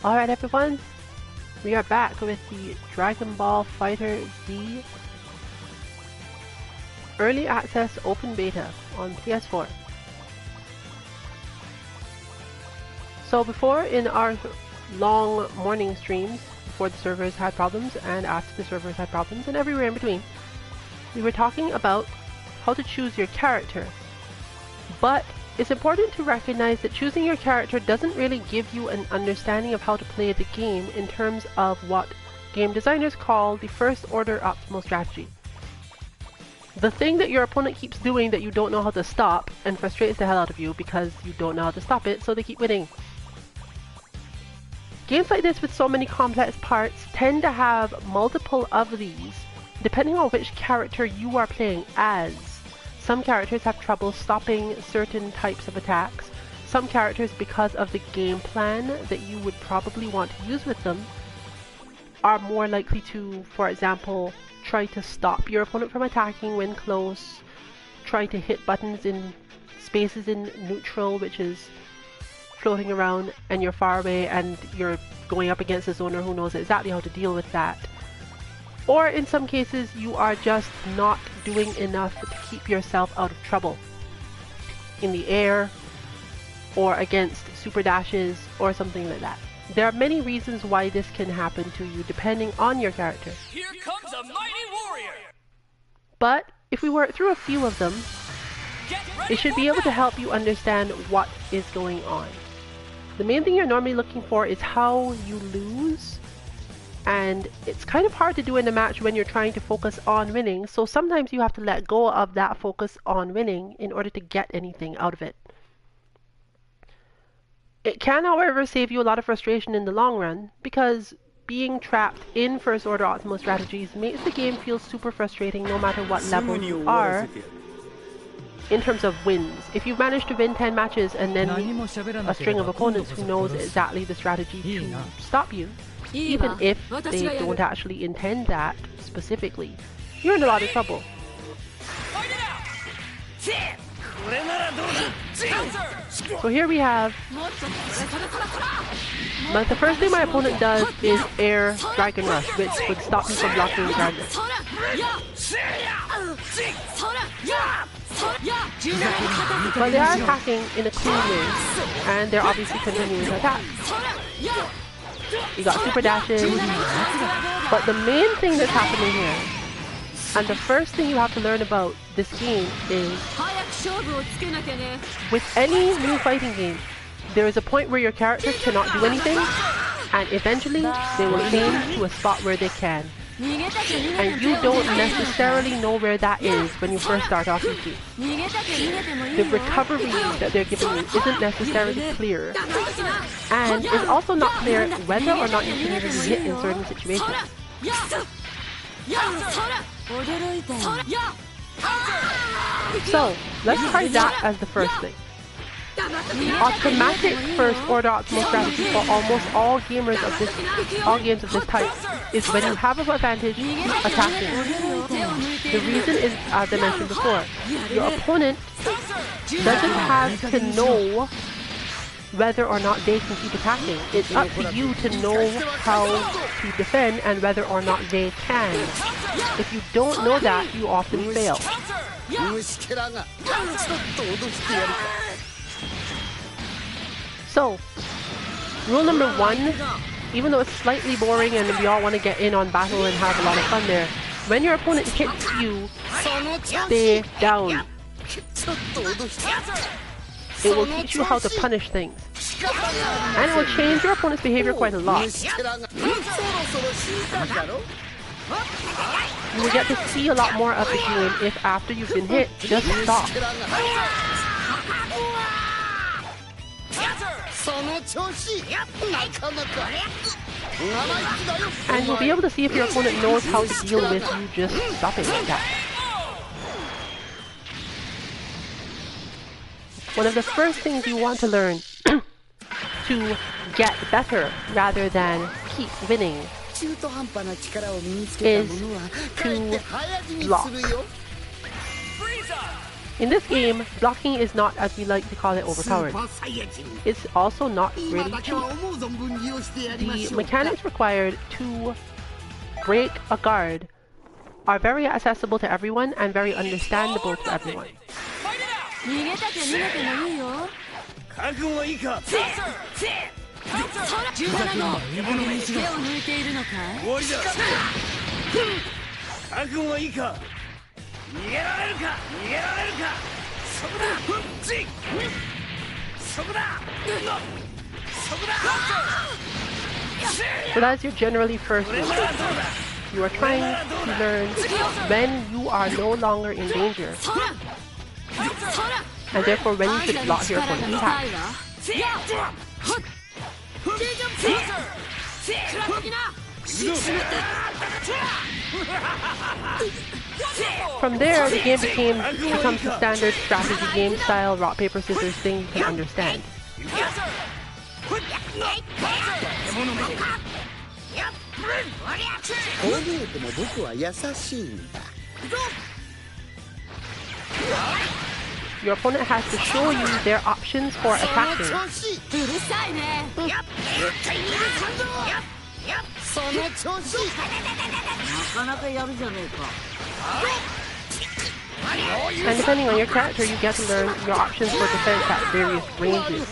Alright everyone, we are back with the Dragon Ball Fighter Z Early Access Open Beta on PS4. So before, in our long morning streams, before the servers had problems and after the servers had problems and everywhere in between, we were talking about how to choose your character. But it's important to recognize that choosing your character doesn't really give you an understanding of how to play the game in terms of what game designers call the first order optimal strategy. The thing that your opponent keeps doing that you don't know how to stop and frustrates the hell out of you because you don't know how to stop it, so they keep winning. Games like this with so many complex parts tend to have multiple of these depending on which character you are playing as. Some characters have trouble stopping certain types of attacks. Some characters, because of the game plan that you would probably want to use with them, are more likely to, for example, try to stop your opponent from attacking when close, try to hit buttons in spaces in neutral, which is floating around and you're far away and you're going up against a zoner who knows exactly how to deal with that. Or in some cases, you are just not doing enough to keep yourself out of trouble in the air or against super dashes or something like that. There are many reasons why this can happen to you depending on your character. Here comes a mighty warrior. But if we work through a few of them, it should be able to help you understand what is going on. The main thing you're normally looking for is how you lose. And it's kind of hard to do in a match when you're trying to focus on winning, so sometimes you have to let go of that focus on winning in order to get anything out of it. It can, however, save you a lot of frustration in the long run, because being trapped in first order optimal strategies makes the game feel super frustrating no matter what level you are in terms of wins. If you've managed to win 10 matches and then meet a string of opponents who knows exactly the strategy to stop you, even if they don't actually intend that specifically, you're in a lot of trouble. So here we have, the first thing my opponent does is air Dragon Rush, which would stop me from blocking the dragon. But they are attacking in a clean way, and they're obviously continuing to attack. You got super dashes, but the main thing that's happening here, and the first thing you have to learn about this game is, with any new fighting game, there is a point where your characters cannot do anything, and eventually they will aim to a spot where they can. And you don't necessarily know where that is when you first start off your game. The recovery that they're giving you isn't necessarily clear, and it's also not clear whether or not you can even be hit in certain situations. So, let's try that as the first thing. The automatic first order optimal strategy for almost all games of this type is when you have an advantage, attacking. The reason is, as I mentioned before, your opponent doesn't have to know whether or not they can keep attacking. It's up to you to know how to defend and whether or not they can. If you don't know that, you often fail. So, rule number one, even though it's slightly boring and we all want to get in on battle and have a lot of fun there, when your opponent hits you, stay down. It will teach you how to punish things, and it will change your opponent's behavior quite a lot. You will get to see a lot more of the game if after you've been hit, just stop. And you'll be able to see if your opponent knows how to deal with you just stopping like that. One of the first things you want to learn to get better rather than keep winning is to block. In this game, blocking is not, as we like to call it, overpowered. It's also not really cheap. The mechanics required to break a guard are very accessible to everyone and very understandable to everyone. So that's your generally first move. You are trying to learn when you are no longer in danger, and therefore when you should block your opponent's attack. From there, the game becomes the standard strategy game style rock, paper, scissors thing you can understand. Your opponent has to show you their options for attacking. And depending on your character, you get to learn your options for defense at various ranges.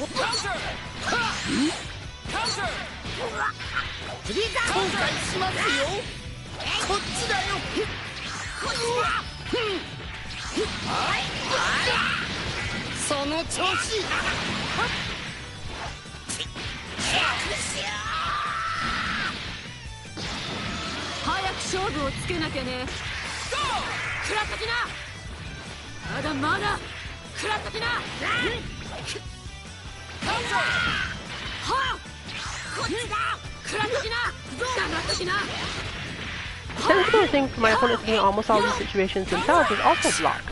The sensible thing for my opponents in almost all these situations themselves is also block.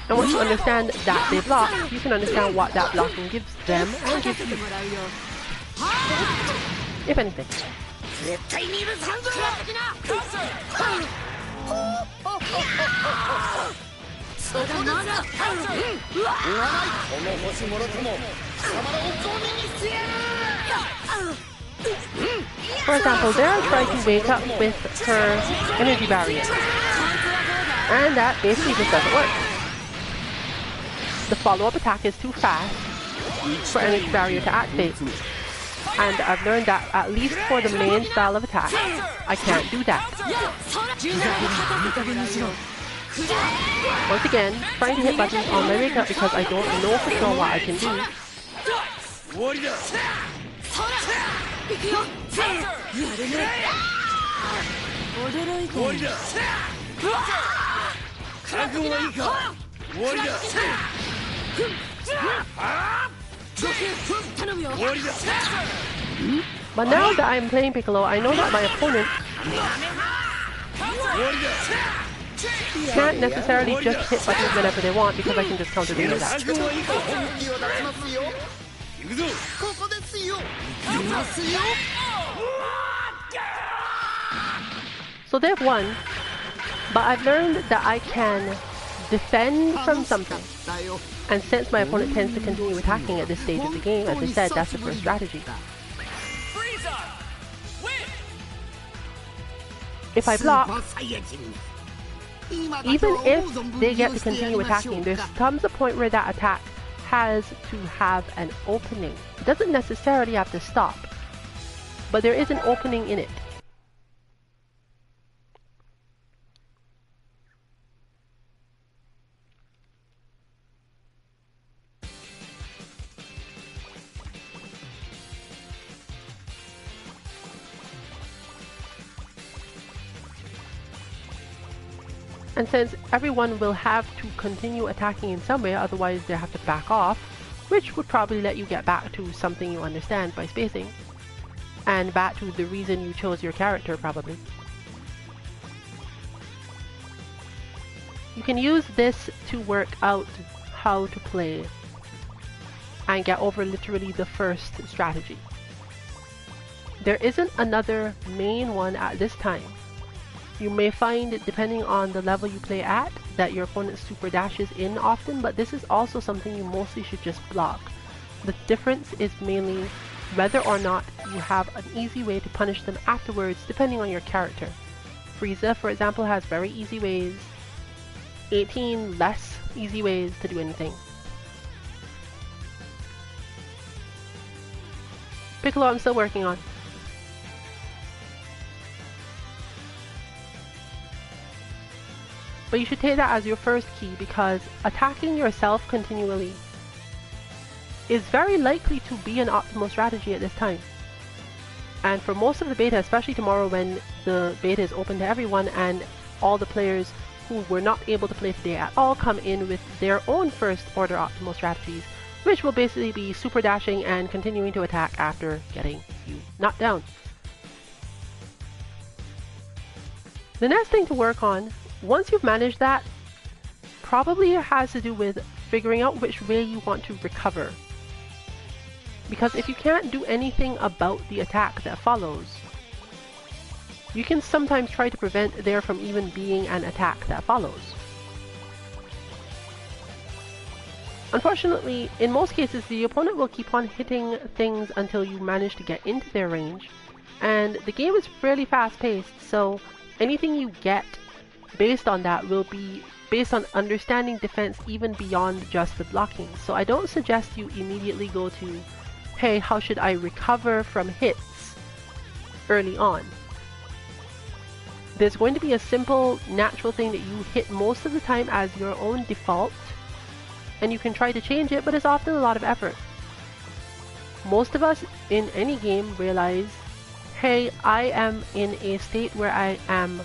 And once you understand that they block, you can understand what that blocking gives them and gives you. If anything. For example, Dara tried to wake up with her energy barrier, and that basically just doesn't work. The follow-up attack is too fast for energy barrier to activate, and I've learned that at least for the main style of attack, I can't do that. Once again, trying to hit buttons on my wake up because I don't know for sure what I can do. But now that I'm playing Piccolo, I know that my opponent can't necessarily just hit buttons whenever they want because I can just counter them with that. So they've won, but I've learned that I can defend from something. And since my opponent tends to continue attacking at this stage of the game, as I said, that's the first strategy. If I block, even if they get to continue attacking, there comes a point where that attack has to have an opening. It doesn't necessarily have to stop, but there is an opening in it. And since everyone will have to continue attacking in some way, otherwise they have to back off, which would probably let you get back to something you understand by spacing, and back to the reason you chose your character, probably. You can use this to work out how to play and get over literally the first strategy. There isn't another main one at this time. You may find, depending on the level you play at, that your opponent super dashes in often, but this is also something you mostly should just block. The difference is mainly whether or not you have an easy way to punish them afterwards, depending on your character. Frieza, for example, has very easy ways, 18 less easy ways to do anything. Piccolo I'm still working on. But you should take that as your first key, because attacking yourself continually is very likely to be an optimal strategy at this time. And for most of the beta, especially tomorrow when the beta is open to everyone and all the players who were not able to play today at all come in with their own first order optimal strategies, which will basically be super dashing and continuing to attack after getting you knocked down. The next thing to work on, once you've managed that, probably has to do with figuring out which way you want to recover. Because if you can't do anything about the attack that follows, you can sometimes try to prevent there from even being an attack that follows. Unfortunately, in most cases, the opponent will keep on hitting things until you manage to get into their range, and the game is fairly fast-paced, so anything you get based on that will be based on understanding defense even beyond just the blocking. So I don't suggest you immediately go to, hey, how should I recover from hits early on? There's going to be a simple, natural thing that you hit most of the time as your own default, and you can try to change it, but it's often a lot of effort. Most of us in any game realize, hey, I am in a state where I am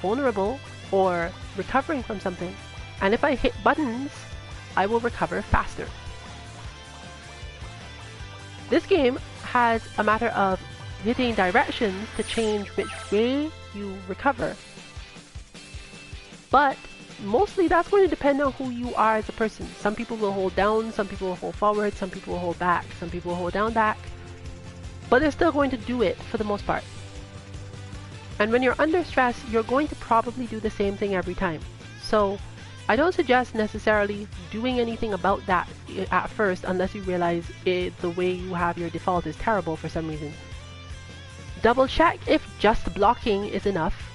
vulnerable or recovering from something, and if I hit buttons, I will recover faster. This game has a matter of hitting directions to change which way you recover, but mostly that's going to depend on who you are as a person. Some people will hold down, some people will hold forward, some people will hold back, some people will hold down back, but they're still going to do it for the most part. And when you're under stress, you're going to probably do the same thing every time. So I don't suggest necessarily doing anything about that at first unless you realize the way you have your default is terrible for some reason. Double check if just blocking is enough.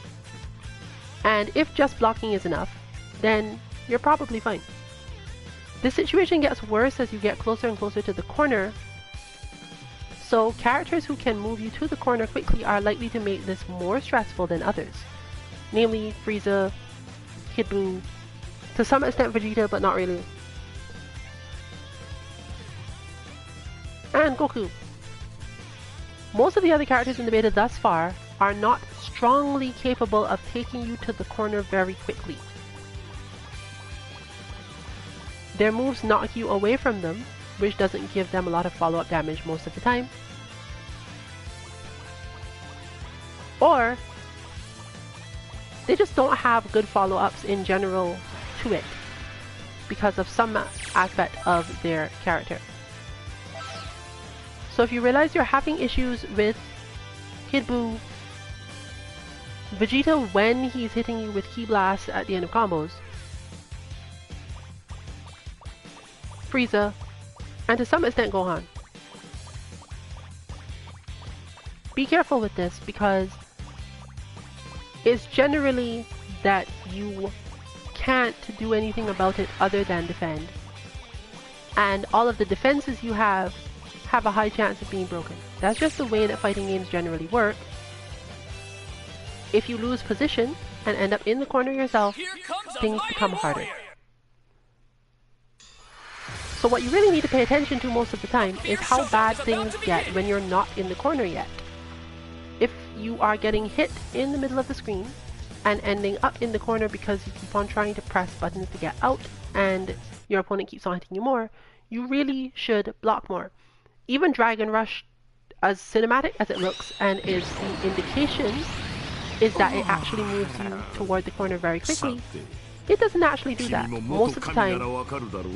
And if just blocking is enough, then you're probably fine. This situation gets worse as you get closer and closer to the corner. So characters who can move you to the corner quickly are likely to make this more stressful than others. Namely Frieza, Kid Buu, to some extent Vegeta, but not really. And Goku. Most of the other characters in the beta thus far are not strongly capable of taking you to the corner very quickly. Their moves knock you away from them, which doesn't give them a lot of follow-up damage most of the time. Or they just don't have good follow-ups in general to it because of some aspect of their character. So if you realize you're having issues with Kid Buu, Vegeta when he's hitting you with Ki Blast at the end of combos, Frieza, and to some extent Gohan. Be careful with this because it's generally that you can't do anything about it other than defend. And all of the defenses you have a high chance of being broken. That's just the way that fighting games generally work. If you lose position and end up in the corner yourself, things become harder. So what you really need to pay attention to most of the time is how bad things get when you're not in the corner yet. If you are getting hit in the middle of the screen and ending up in the corner because you keep on trying to press buttons to get out and your opponent keeps on hitting you more, you really should block more. Even Dragon Rush, as cinematic as it looks and is the indication is that it actually moves you toward the corner very quickly, it doesn't actually do that. Most of the time,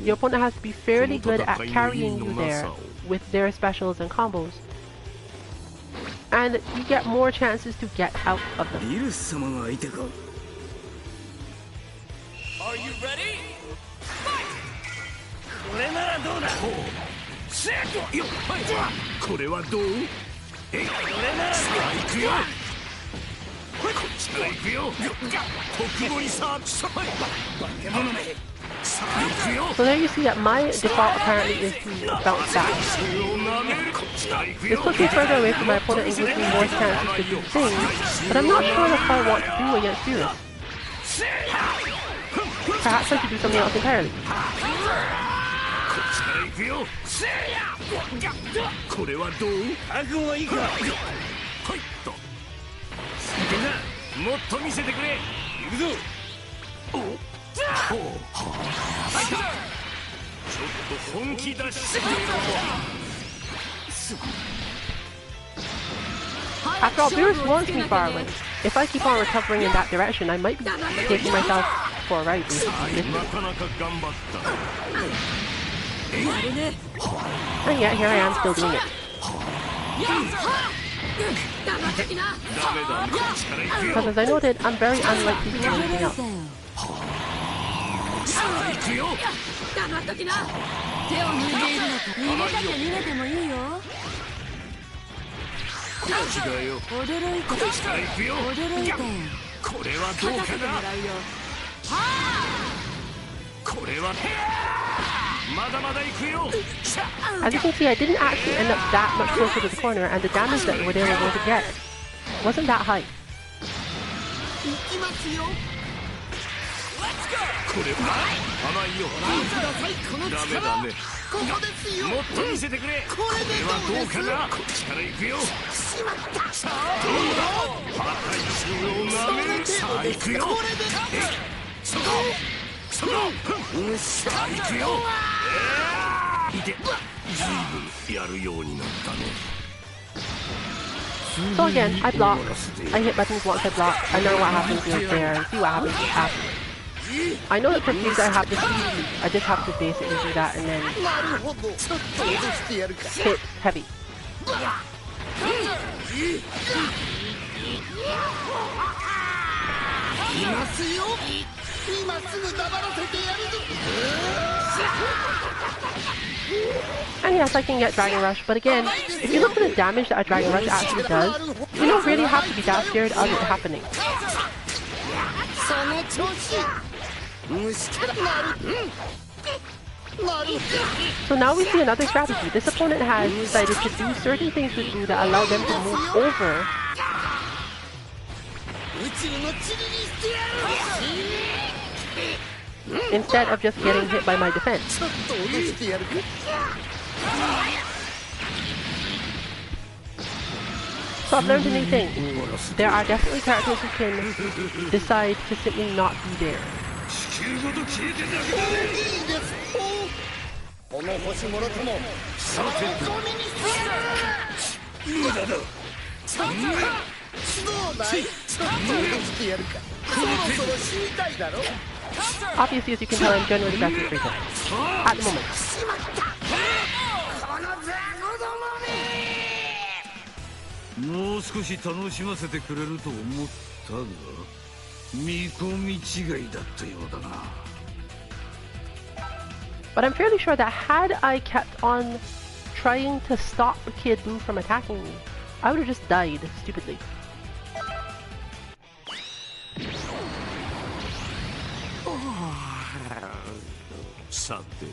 your opponent has to be fairly good at carrying you there with their specials and combos. and you get more chances to get out of them. ビルス様が相手か。 Are you ready? これならどうだ。ほう。せっよ。はい。これはどう？えい。これならさあ行くよ。こっちから行くよ。国語にさ、さばい。化け物め。さあ行くよ。 So there you see that my default apparently is to bounce back. This puts me further away from my opponent and gives me more chances to do things, but I'm not sure that's what I want to do against Fighterz. Perhaps I should do something else entirely. これはどう？覚悟はいいか。はいと。もっと見せてくれ。行くぞ。お。ほう。ちょっと本気出してくれよ。 After all, Fighterz wants me far away. If I keep on recovering in that direction, I might be taking myself for a ride. And yet, here I am still doing it. Because as I noted, I'm very unlikely to do anything else. As you can see, I didn't actually end up that much closer to the corner, and the damage that they were able to get wasn't that high. So again, I block, I hit buttons once I block, I know what happens there, and see what happens after. I know that for FOOS I have the speed, I just have to basically do that and then hit heavy. And yes, I can get Dragon Rush, but again, if you look at the damage that a Dragon Rush actually does, you don't really have to be that scared of it happening. So now we see another strategy. This opponent has decided to do certain things with Boo that allow them to move over. Instead of just getting hit by my defense. So I've learned a new thing. There are definitely characters who can decide to simply not be there. Obviously, as you can tell, I'm generally best at Fighterz at the moment. もう少し楽しませてくれると思ったが、見込み違いだったようだな。 But I'm fairly sure that had I kept on trying to stop Kid Boo from attacking me, I would have just died stupidly. さて、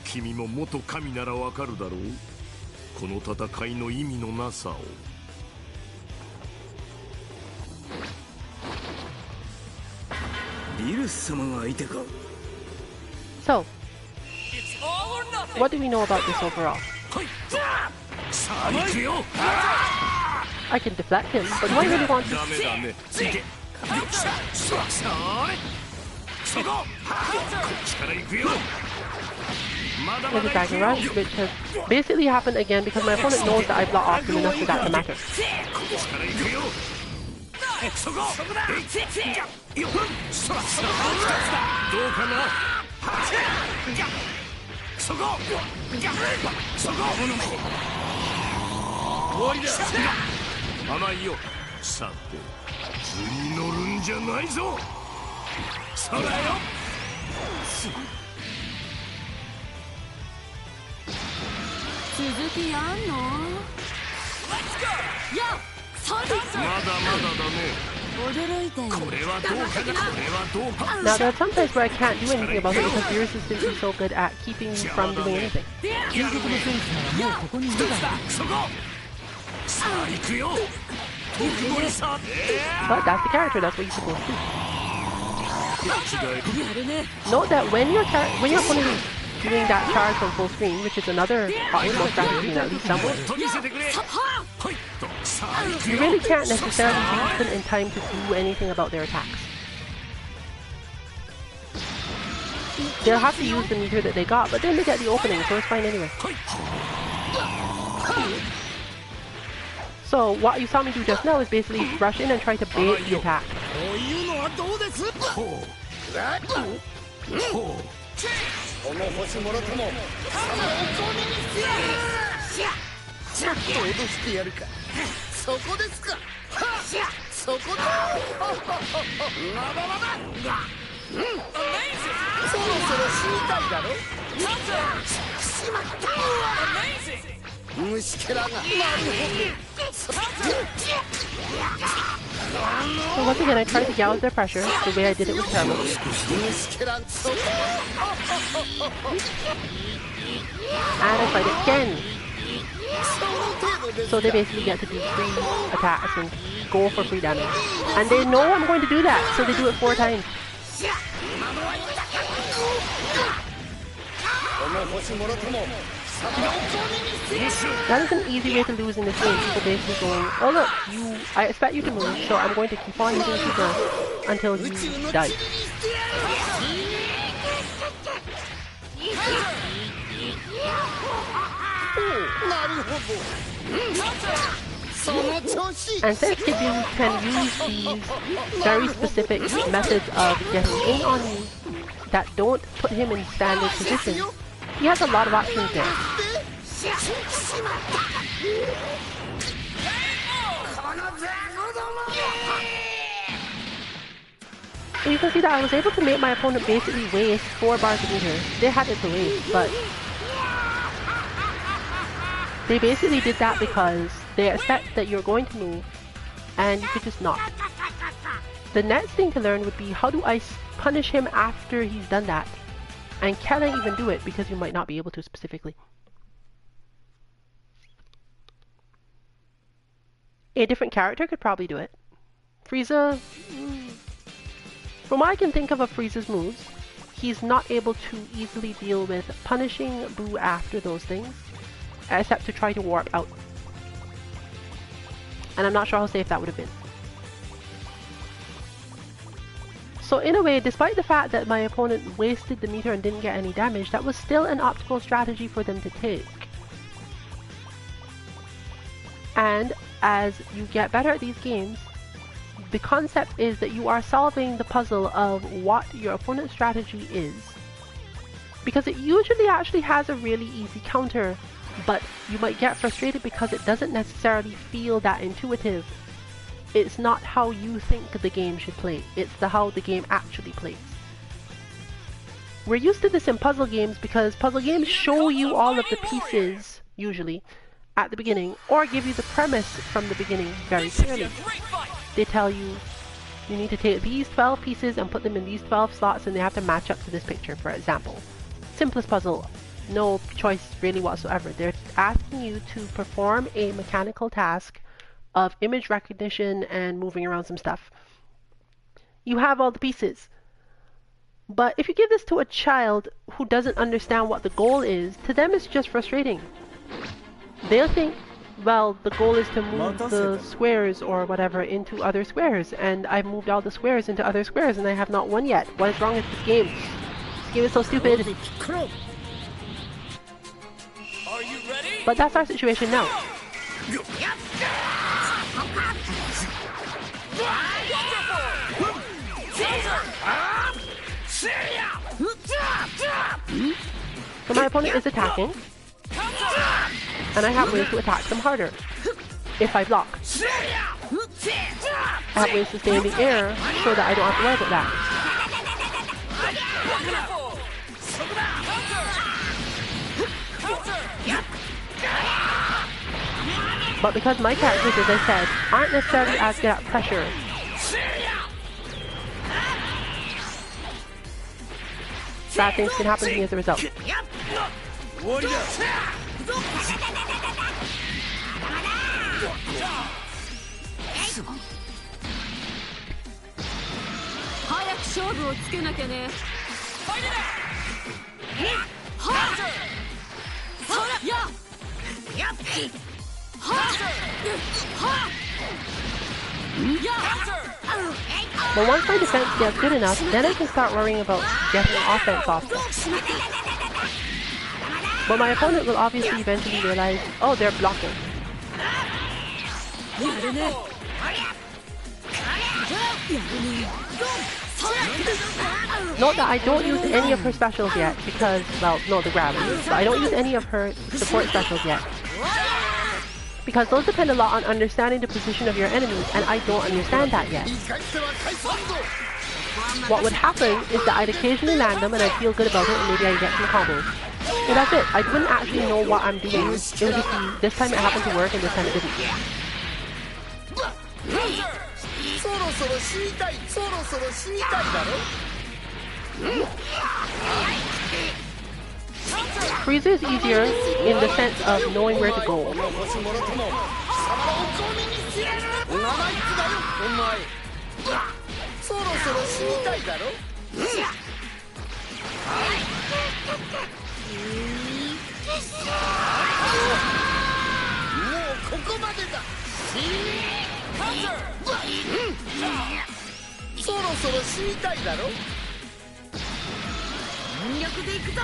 君も元神ならわかるだろう。この戦いの意味のなさを。ビルス様が相手か。 So, what do we know about this overall? I can deflect him, but do I really want to? There's a Dragon Rush, which has basically happened again because my opponent knows that I block often enough for that to matter. 甘いよ。さて図に乗るんじゃないぞ。そらよ。続きやんの？やそれ。まだまだだね。驚いて。これはどうかな。これはどうか。 Now there are some times where I can't do anything about it because your resistance is so good at keeping you from doing anything. 究極のセンサーはもうここにいるだろ。そこ。さあ行くよ。特盛りさ。 But that's the character, that's what you're supposed to do. やるね。 Note that when your opponent is doing that charge from full screen, which is another optimal strategy in at least somewhere, you really can't necessarily use them in time to do anything about their attacks. They'll have to use the meter that they got, but then they get the opening, so it's fine anyway. So what you saw me do just now is basically rush in and try to bait the attack. So once again, I tried to gouge their pressure. The way I did it was terrible. And I tried it again. So they basically get to do 3 attacks and go for free damage. And they know I'm going to do that, so they do it 4 times. That is an easy way to lose in this game. People basically going, oh look, I expect you to move, so I'm going to keep on using super until you die. And since Kidyu can use these very specific methods of getting in on you that don't put him in standard position, he has a lot of options there. And you can see that I was able to make my opponent basically waste 4 bars of meter. They had it to waste, but they basically did that because they expect that you're going to move and you could just not. The next thing to learn would be, how do I punish him after he's done that? And can I even do it, because you might not be able to specifically. A different character could probably do it. Frieza, from what I can think of Frieza's moves, he's not able to easily deal with punishing Boo after those things, except to try to warp out. And I'm not sure how safe that would have been. So in a way, despite the fact that my opponent wasted the meter and didn't get any damage, that was still an optimal strategy for them to take. And as you get better at these games, the concept is that you are solving the puzzle of what your opponent's strategy is. Because it usually actually has a really easy counter, but you might get frustrated because it doesn't necessarily feel that intuitive. It's not how you think the game should play, it's how the game actually plays. We're used to this in puzzle games because puzzle games show you all of the pieces, usually, at the beginning, or give you the premise from the beginning very clearly. They tell you, you need to take these 12 pieces and put them in these 12 slots and they have to match up to this picture, for example. Simplest puzzle, no choice really whatsoever. They're asking you to perform a mechanical task of image recognition and moving around some stuff. You have all the pieces. But if you give this to a child who doesn't understand what the goal is, to them it's just frustrating. They'll think, well, the goal is to move the squares or whatever into other squares, and I've moved all the squares into other squares and I have not won yet. What is wrong with this game? This game is so stupid. Are you ready? But that's our situation now. So my opponent is attacking, and I have ways to attack them harder. if I block. I have ways to stay in the air so that I don't have to worry about that. But because my characters, as I said, aren't necessarily as good at pressure, bad things can happen to me as a result. But once my defense gets good enough, then I can start worrying about getting offense off them. But my opponent will obviously eventually realize, oh, they're blocking. Note that I don't use any of her specials yet because, well, no, the grab. But I don't use any of her support specials yet. Because those depend a lot on understanding the position of your enemies, and I don't understand that yet. What would happen is that I'd occasionally land them and I'd feel good about it and maybe I'd get some combos. So that's it. I wouldn't actually know what I'm doing. It would just be, this time it happened to work and this time it didn't. Freezer is easier in the sense of knowing where to go.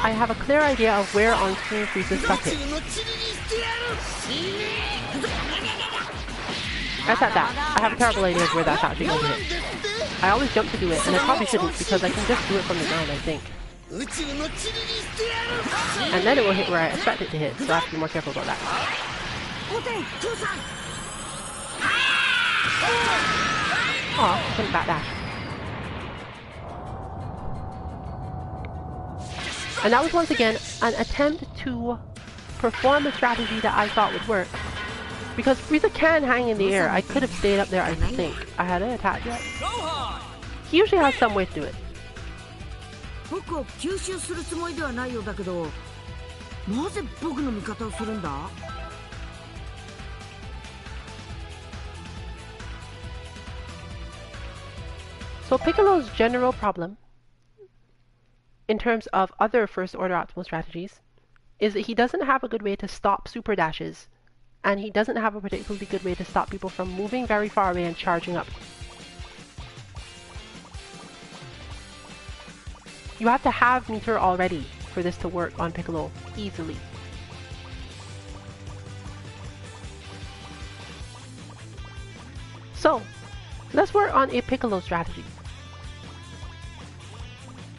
I have a clear idea of where on screen Freezer stuck it. That's at that. I have a terrible idea of where that's actually going to hit. I always jump to do it, and I probably shouldn't because I can just do it from the ground, I think. And then it will hit where I expect it to hit, so I have to be more careful about that. Oh, I couldn't backdash. And that was once again an attempt to perform a strategy that I thought would work. Because Frieza can hang in the air. I could have stayed up there, I think. I hadn't attacked yet. He usually has some way to do it. So Piccolo's general problem, in terms of other first order optimal strategies, is that he doesn't have a good way to stop super dashes, and he doesn't have a particularly good way to stop people from moving very far away and charging up. You have to have meter already for this to work on Piccolo easily. So, let's work on a Piccolo strategy.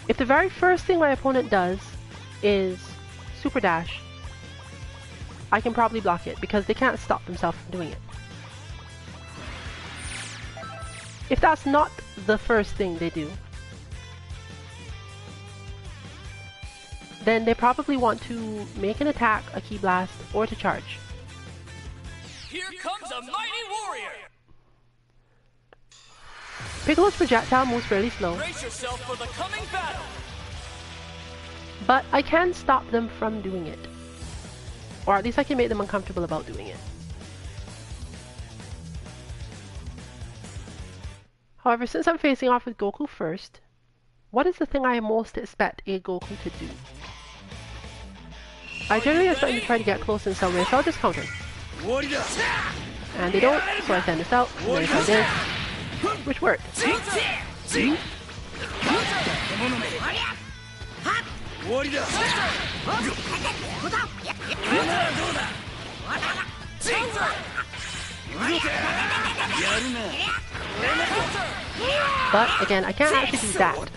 If the very first thing my opponent does is super dash, I can probably block it because they can't stop themselves from doing it. If that's not the first thing they do, then they probably want to make an attack, a ki blast, or to charge. Here comes a mighty warrior! Piccolo's projectile moves fairly slow, Brace yourself for the coming battle! but I can stop them from doing it. Or at least I can make them uncomfortable about doing it. However, since I'm facing off with Goku first, what is the thing I most expect a Goku to do? I generally expect him to try to get close in some way, so I'll just counter. And they don't, so I send this out, and then I send this, which worked. But again, I can't actually do that.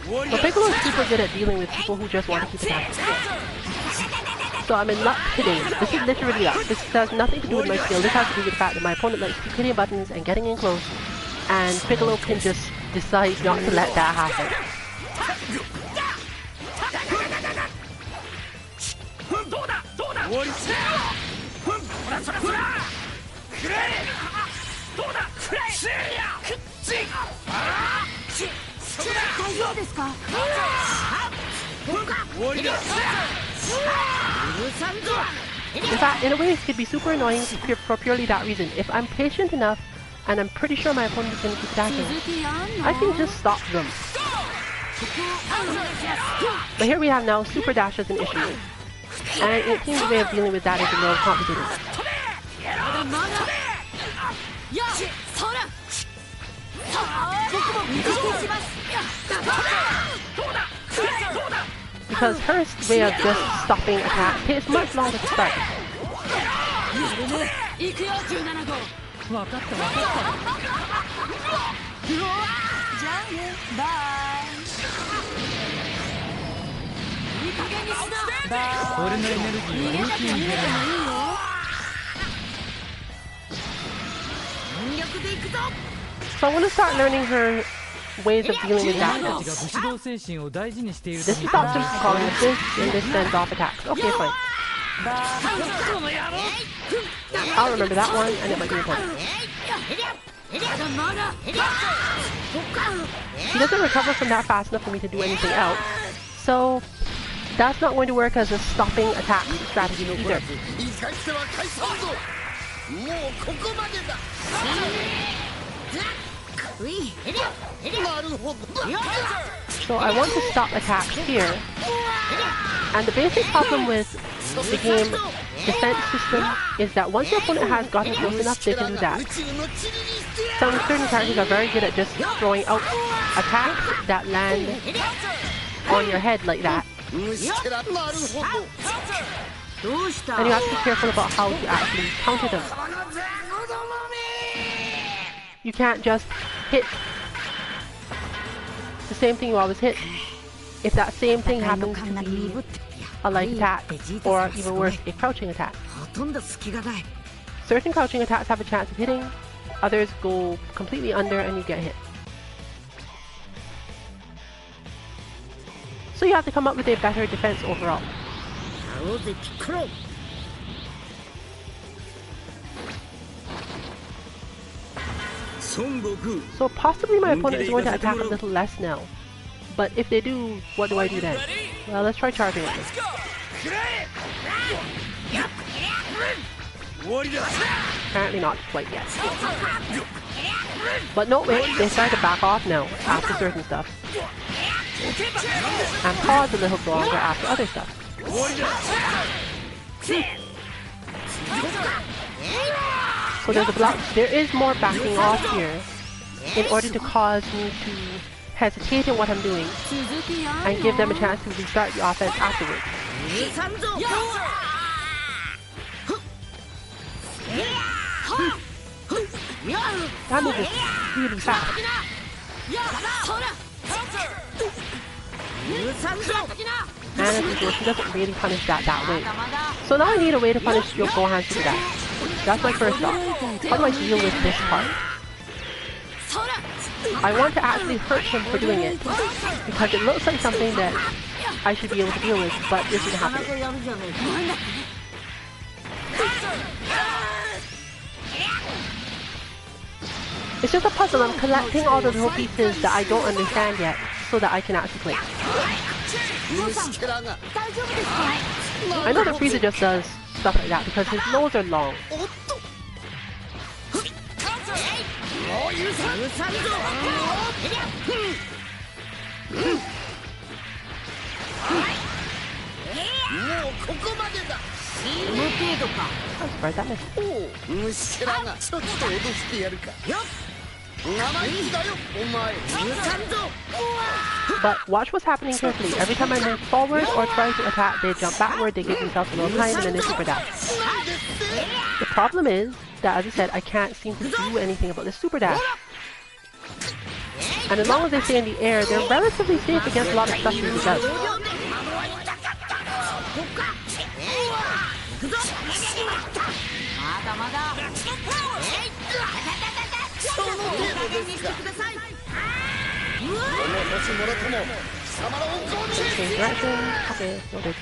But Piccolo's super good at dealing with people who just want to keep attacking. So I'm in luck hitting. This is literally luck. This has nothing to do with my skill. This has to do with the fact that my opponent likes to keep hitting buttons and getting in close, and Piccolo can just decide not to let that happen. In fact, in a way, it could be super annoying for purely that reason. If I'm patient enough, and I'm pretty sure my opponent is going to keep attacking, I can just stop them. But here we have now super dash as an issue. And it seems the way of dealing with that is a little complicated. Because her way of just stopping attacks takes much longer to start. So I want to start learning her ways of dealing with that. This stops him from calling assist, and this sends off attacks. Okay, fine. I'll remember that one, and it might be important. He doesn't recover from that fast enough for me to do anything else, so that's not going to work as a stopping attack strategy either. So I want to stop attacks here, and the basic problem with the game defense system is that once your opponent has gotten close enough, they can do that. Certain characters are very good at just throwing out attacks that land on your head like that. And you have to be careful about how you actually counter them. You can't just hit the same thing you always hit. If that same thing happens to be a light attack, or even worse, a crouching attack. Certain crouching attacks have a chance of hitting, others go completely under and you get hit. So you have to come up with a better defense overall. So possibly my opponent is going to attack a little less now. But if they do, what do I do then? Well, let's try charging at this. Apparently not quite yet. But no, wait, they start to back off now after certain stuff. And pause a little longer after other stuff. So there's a block. There is more backing off here in order to cause me to hesitate in what I'm doing and give them a chance to restart the offense afterwards. That move is really fast. And as usual, she doesn't really punish that way. So now I need a way to punish your Gohan super dash. That's my first thought. How do I deal with this part? I want to actually hurt him for doing it, because it looks like something that I should be able to deal with, but this isn't happening. It's just a puzzle. I'm collecting all the little pieces that I don't understand yet, so that I can actually play. I know that Frieza just does stuff like that because his nose are long. I'm surprised that missed. But watch what's happening carefully. Every time I move forward or try to attack, they jump backward, they give themselves a little time, and then they super dash. The problem is that, as I said, I can't seem to do anything about this super dash. And as long as they stay in the air, they're relatively safe against a lot of stuff you can out. Change direction. Okay, noted.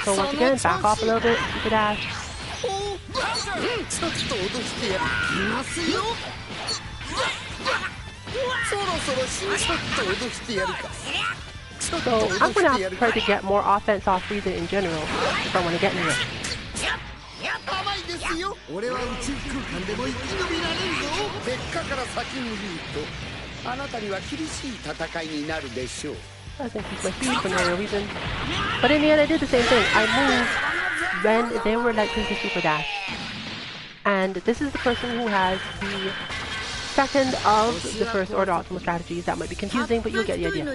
So once again, back off a little bit, super dash. So I'm gonna have to try to get more offense off Frieza in general if I want to get anywhere. I think he's my speed for no reason. But in the end I did the same thing. I moved when they were likely to super dash. And this is the person who has the second of the first order optimal strategies. That might be confusing, but you'll get the idea.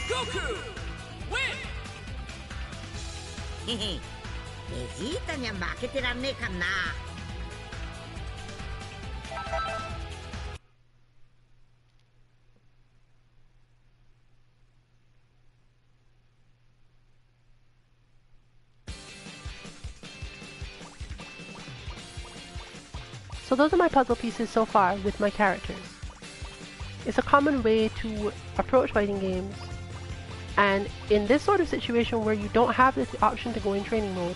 Goku! Win! So those are my puzzle pieces so far with my characters. It's a common way to approach fighting games, and in this sort of situation where you don't have the option to go in training mode,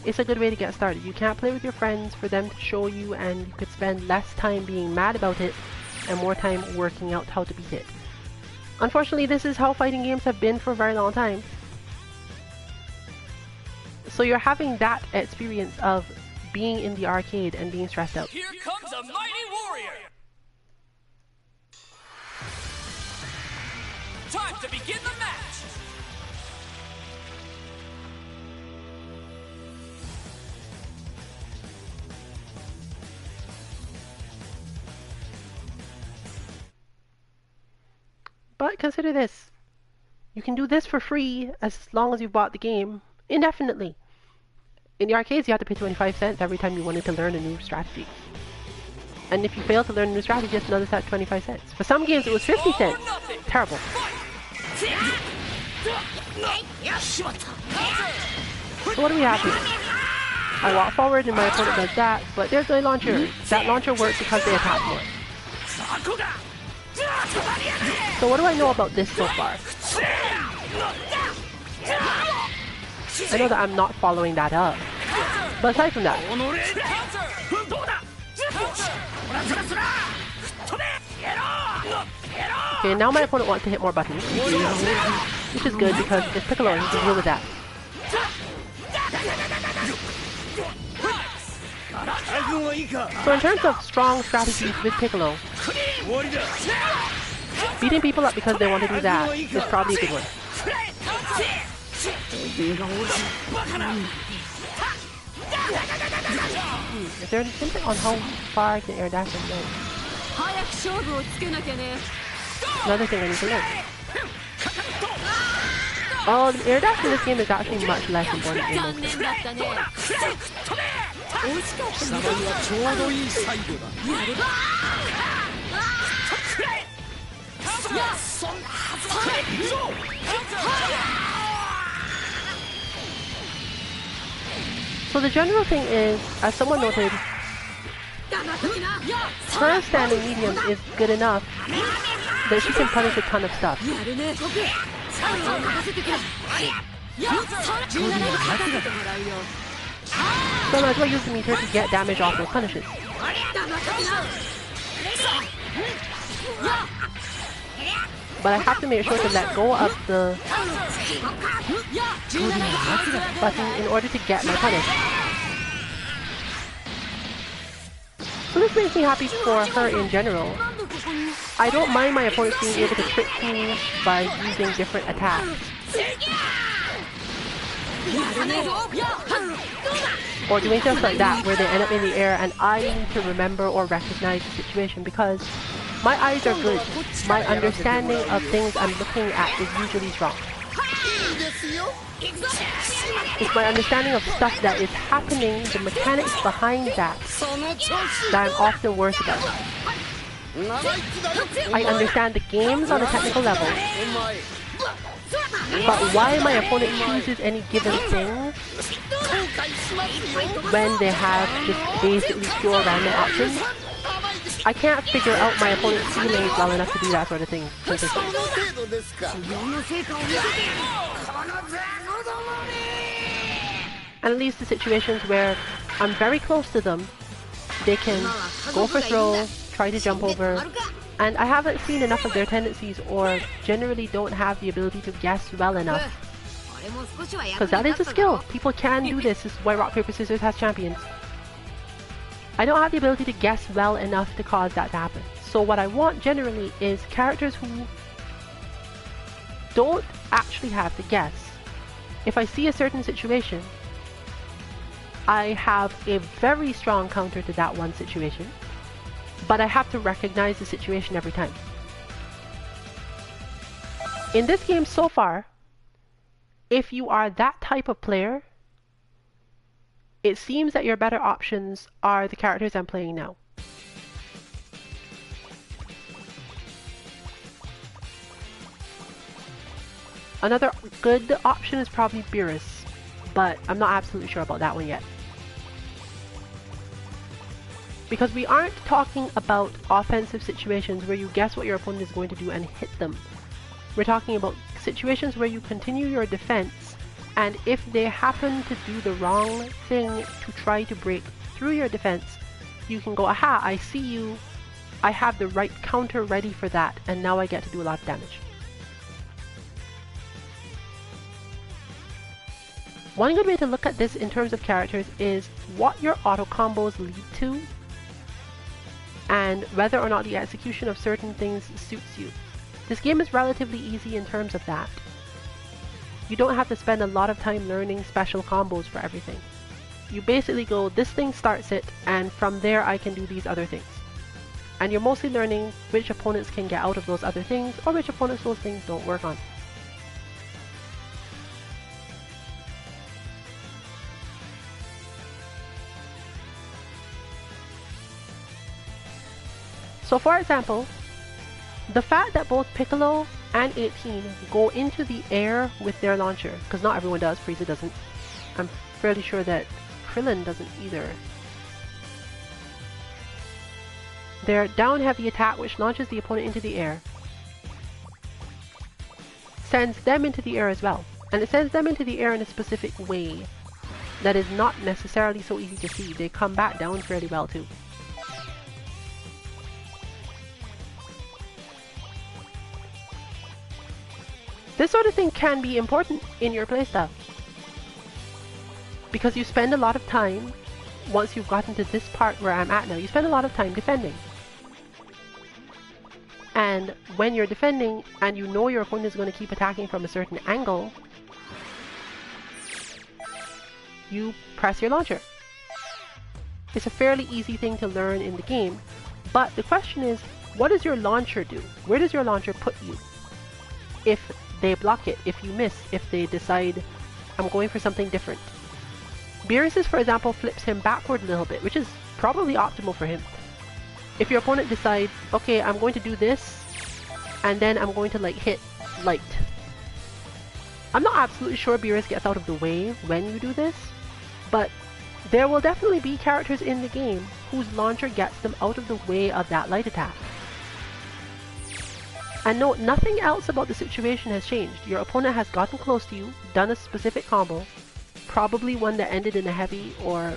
it's a good way to get started. You can't play with your friends for them to show you, and you could spend less time being mad about it and more time working out how to beat it. Unfortunately, this is how fighting games have been for a very long time. So you're having that experience of being in the arcade and being stressed out. Here comes a mighty warrior! Time to begin the match! But consider this. You can do this for free as long as you've bought the game indefinitely. In the arcades, you have to pay 25 cents every time you wanted to learn a new strategy. And if you fail to learn a new strategy, just another set 25 cents. For some games, it was 50 cents. Terrible. So what do we have here? I walk forward and my opponent does that, but there's a launcher. That launcher works because they attack more. So what do I know about this so far? I know that I'm not following that up. But aside from that, okay, now my opponent wants to hit more buttons, which is good because it's Piccolo and he can deal with that. So in terms of strong strategies with Piccolo, beating people up because they want to do that is probably a good one. Is there anything on how far I can air dash and go? Another thing I need to learn. Oh, the air dash in this game is actually much less important than most So the general thing is, as someone noted, her standing medium is good enough that she can punish a ton of stuff. So I might as well use the meter to get damage off those punishes. But I have to make sure to let go of the button in order to get my punish. So this makes me happy for her in general. I don't mind my opponents being able to trick me by using different attacks. Or doing stuff like that where they end up in the air and I need to remember or recognize the situation because my eyes are good. My understanding of things I'm looking at is usually strong. It's my understanding of stuff that is happening, the mechanics behind that I'm often worse about. I understand the games on a technical level, but why my opponent chooses any given thing when they have just basically pure random options, I can't figure out my opponent's feelings well enough to do that sort of thing consistently. And it leads to situations where I'm very close to them, they can go for throw, try to jump over, and I haven't seen enough of their tendencies or generally don't have the ability to guess well enough. Because that is a skill. People can do this. This is why Rock, Paper, Scissors has champions. I don't have the ability to guess well enough to cause that to happen. So what I want generally is characters who don't actually have to guess. If I see a certain situation, I have a very strong counter to that one situation, but I have to recognize the situation every time. In this game so far, if you are that type of player, it seems that your better options are the characters I'm playing now. Another good option is probably Beerus, but I'm not absolutely sure about that one yet. Because we aren't talking about offensive situations where you guess what your opponent is going to do and hit them. We're talking about situations where you continue your defense, and if they happen to do the wrong thing to try to break through your defense, you can go, aha, I see you, I have the right counter ready for that, and now I get to do a lot of damage. One good way to look at this in terms of characters is what your auto combos lead to, and whether or not the execution of certain things suits you. This game is relatively easy in terms of that. You don't have to spend a lot of time learning special combos for everything. You basically go, this thing starts it, and from there I can do these other things. And you're mostly learning which opponents can get out of those other things, or which opponents those things don't work on. So for example, the fact that both Piccolo and 18 go into the air with their launcher, because not everyone does, Frieza doesn't. I'm fairly sure that Krillin doesn't either. Their down heavy attack, which launches the opponent into the air, sends them into the air as well. And it sends them into the air in a specific way that is not necessarily so easy to see. They come back down fairly well too. This sort of thing can be important in your playstyle, because you spend a lot of time, once you've gotten to this part where I'm at now, you spend a lot of time defending. And when you're defending and you know your opponent is going to keep attacking from a certain angle, you press your launcher. It's a fairly easy thing to learn in the game, but the question is, what does your launcher do? Where does your launcher put you? If they block it, if you miss, if they decide, I'm going for something different. Beerus's, for example, flips him backward a little bit, which is probably optimal for him. If your opponent decides, okay, I'm going to do this, and then I'm going to like hit light. I'm not absolutely sure Beerus gets out of the way when you do this, but there will definitely be characters in the game whose launcher gets them out of the way of that light attack. And note, nothing else about the situation has changed. Your opponent has gotten close to you, done a specific combo, probably one that ended in a heavy or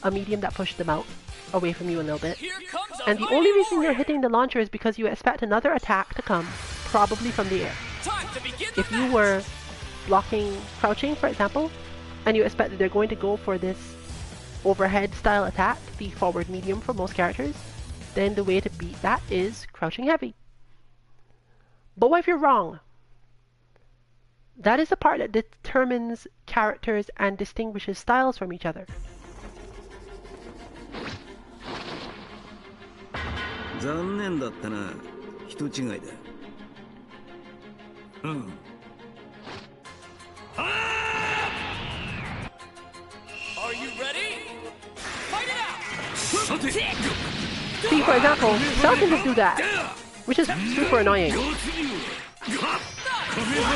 a medium that pushed them out, away from you a little bit. And the only reason you're hitting the launcher is because you expect another attack to come, probably from the air. If you were blocking crouching, for example, and you expect that they're going to go for this overhead style attack, the forward medium for most characters, then the way to beat that is crouching heavy. But what if you're wrong? That is the part that determines characters and distinguishes styles from each other. See, for example, Cell can just do that, which is super annoying.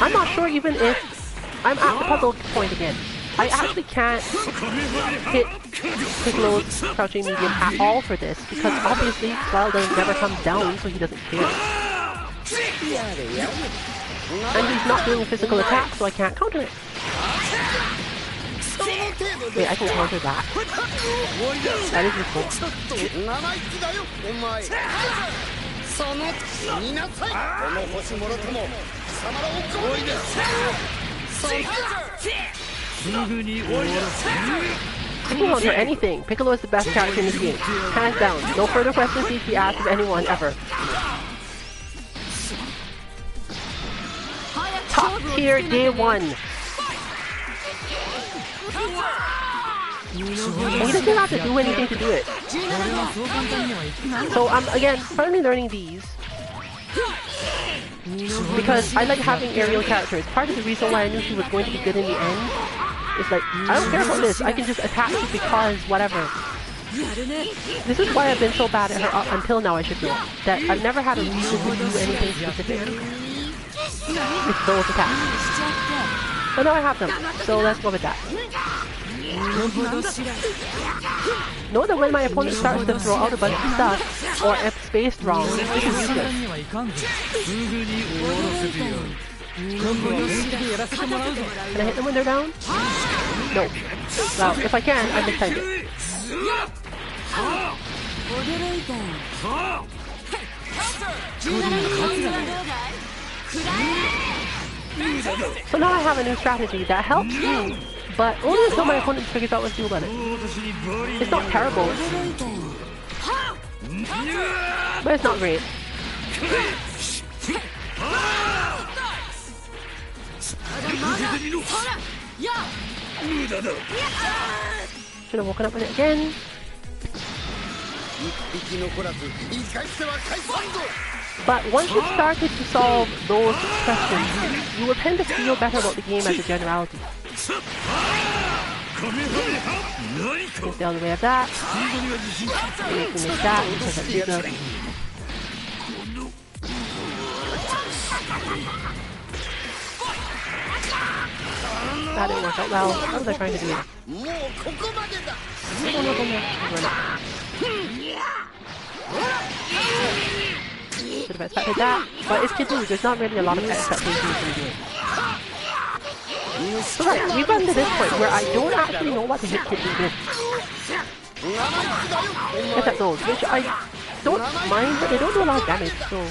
I'm not sure even if I'm at the puzzle point again. I actually can't hit Piccolo's crouching medium at all for this, because obviously Cell never comes down, so he doesn't care. And he's not doing a physical attack, so I can't counter it. Wait, I can counter that. That is useful. I can counter anything. Piccolo is the best character in this game. Hands down. No further questions need to be asked of anyone ever. Top tier day 1. And he doesn't have to do anything to do it. So I'm again finally learning these because I like having aerial characters. Part of the reason why I knew he was going to be good in the end is like, I don't care about this, I can just attack you because whatever. This is why I've been so bad at her up until now, I should know. That I've never had a reason to do anything specific. It's those attacks. But now I have them, so let's go with that. Note that when my opponent starts to throw out a bunch of stuff, or if spaced wrong, this is useless. Can I hit them when they're down? No. Well, if I can, I mistyped it. So now I have a new strategy that helps me, but only until my opponent figures out what to do about it. It's not terrible, but it's not great. Should have woken up with it again. But once you started to solve those questions, you will tend to feel better about the game as a generality. Get the other way of that. Make that because that's bigger. That didn't work out well. What was I trying to do? Should have expected that, but it's Kid Buu. There's not really a lot of expectations in the game. So right, we've gotten to this point where I don't actually know what to hit Kid Buu with. Except those, which I don't mind, but they don't do a lot of damage, so...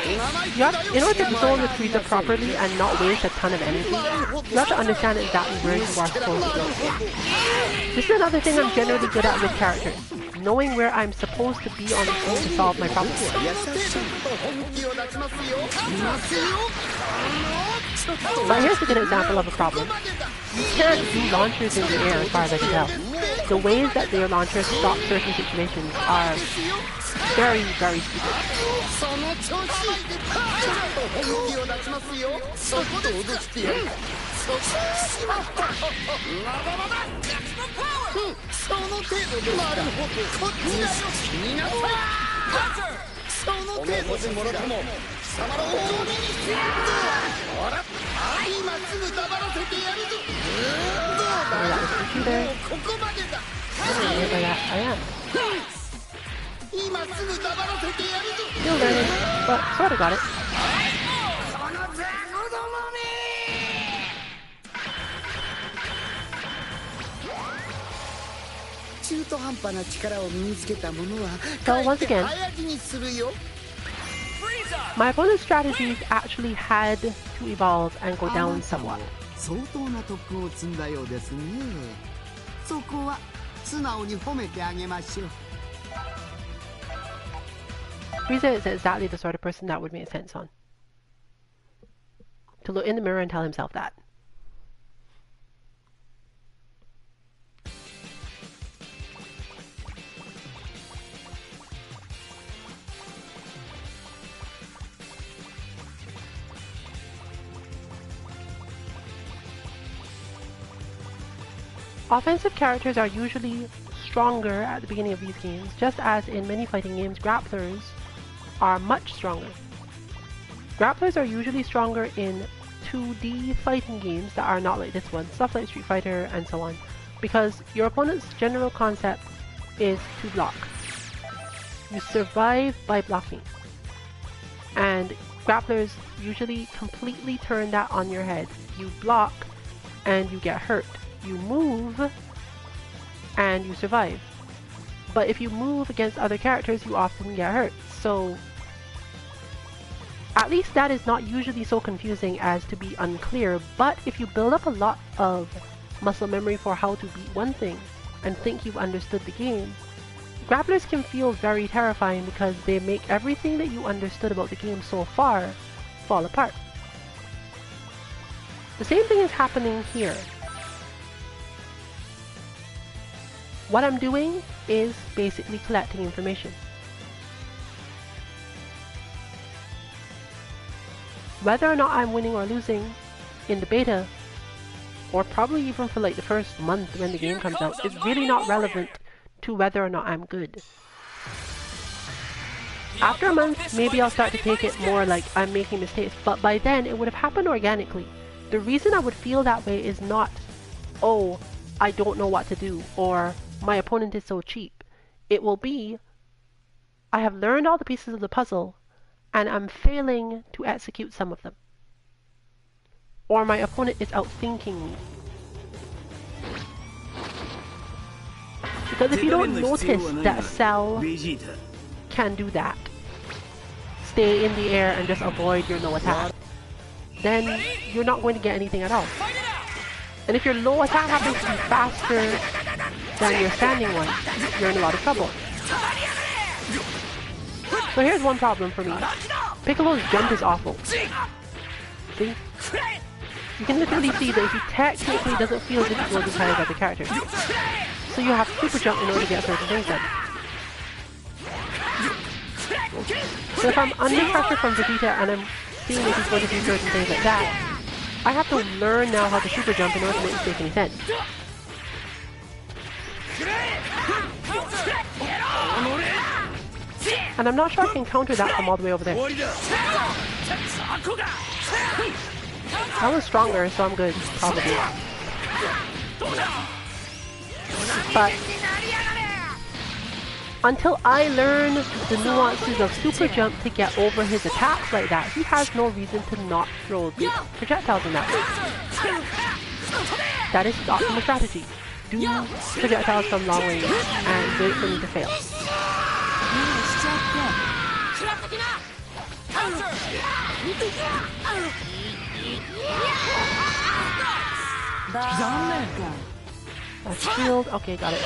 You have, in order to zone the Frieza properly and not waste a ton of energy, you have to understand exactly where you are supposed to go. This is another thing I'm generally good at with characters. Knowing where I'm supposed to be on the screen to solve my problems. But here's a good example of a problem. You can't do launchers in the air as far as I can tell. The ways that their launchers stop certain situations are very, very stupid. Still learning, but sort of got it. So once again, my opponent's strategies actually had to evolve and go down somewhat. Frieza is exactly the sort of person that would make sense on. To look in the mirror and tell himself that. Offensive characters are usually stronger at the beginning of these games, just as in many fighting games, grapplers are much stronger. Grapplers are usually stronger in 2D fighting games that are not like this one, stuff like Street Fighter and so on, because your opponent's general concept is to block. You survive by blocking. And grapplers usually completely turn that on your head. You block and you get hurt. You move and you survive. But if you move against other characters, you often get hurt. So at least that is not usually so confusing as to be unclear, but if you build up a lot of muscle memory for how to beat one thing and think you've understood the game, grapplers can feel very terrifying because they make everything that you understood about the game so far fall apart. The same thing is happening here. What I'm doing is basically collecting information. Whether or not I'm winning or losing in the beta, or probably even for like the first month when the game comes out, is really not relevant to whether or not I'm good. After a month, maybe I'll start to take it more like I'm making mistakes, but by then it would have happened organically. The reason I would feel that way is not, oh, I don't know what to do, or my opponent is so cheap. It will be, I have learned all the pieces of the puzzle, and I'm failing to execute some of them. Or my opponent is outthinking me. Because if you don't notice that Cell can do that, stay in the air and just avoid your low attack, then you're not going to get anything at all. And if your low attack happens to be faster than your standing one, you're in a lot of trouble. So here's one problem for me. Piccolo's jump is awful. See? You can literally see that he technically doesn't feel as if he goes as high as other characters. So you have super jump in order to get certain things done. So if I'm under pressure from Vegeta and I'm seeing that he's going to do certain things like that, I have to learn now how to super jump in order to make this make any sense. And I'm not sure I can counter that from all the way over there. I was stronger, so I'm good, probably. But until I learn the nuances of super jump to get over his attacks like that, he has no reason to not throw the projectiles in that way. That is the optimal strategy. Do projectiles from long range and wait for me to fail. That's shield. Okay, got it.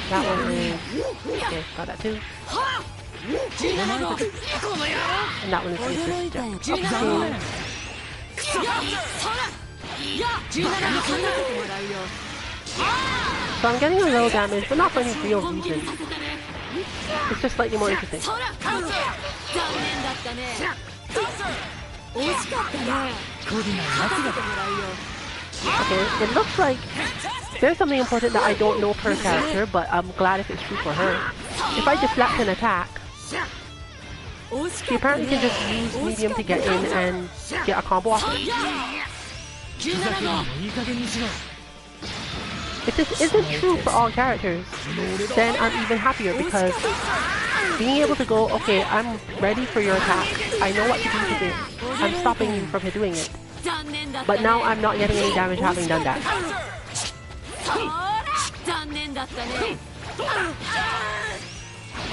That one is... Okay, got that too. And that one is useless. Okay. So I'm getting a little damage, but not for any real reason. It's just slightly more interesting. Okay, it looks like there's something important that I don't know per character, but I'm glad if it's true for her. If I deflect an attack, she apparently can just use medium to get in and get a combo off it. If this isn't true for all characters, then I'm even happier because being able to go, okay, I'm ready for your attack. I know what to do with it. I'm stopping you from doing it. But now I'm not getting any damage having done that.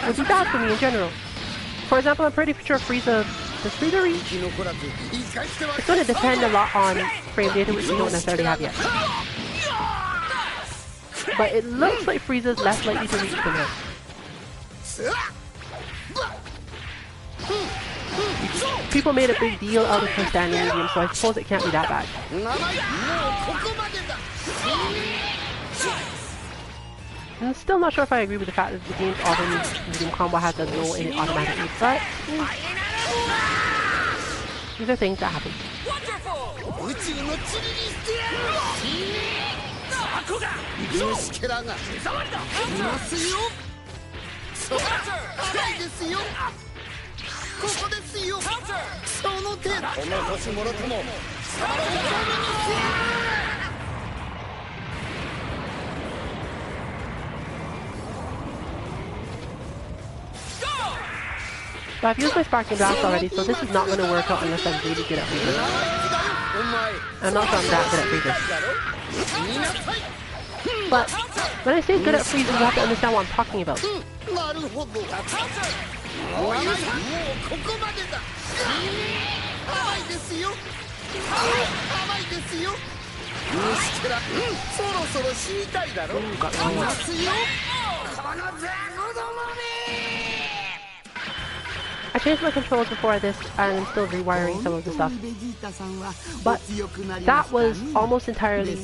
Would be bad for me in general. For example, I'm pretty sure Frieza... Does Frieza reach? It's going to depend a lot on frame data, which we don't necessarily have yet. But it looks like Frieza's less likely to reach than her. People made a big deal out of her standing medium, so I suppose it can't be that bad. I'm still not sure if I agree with the fact that the game's auto medium combo has a low in it automatically, but... These are things that happen. Wonderful! 宇宙の塵にしてやるタコが虫けらが手触りだいますよそう早いですよここですよその手お残しもろとも貴様らをお込みにしてやる But I've used my Sparking Blast already, so this is not going to work out unless I'm really good at freezing. I'm not sure I'm that good at freezing. But when I say good at freezing, you have to understand what I'm talking about. なるほどもうここまでだ甘いですよ甘いですよ虫けらそろそろ死にたいだろいますよこのザコどもめ I changed my controls before this and I'm still rewiring some of the stuff. But that was almost entirely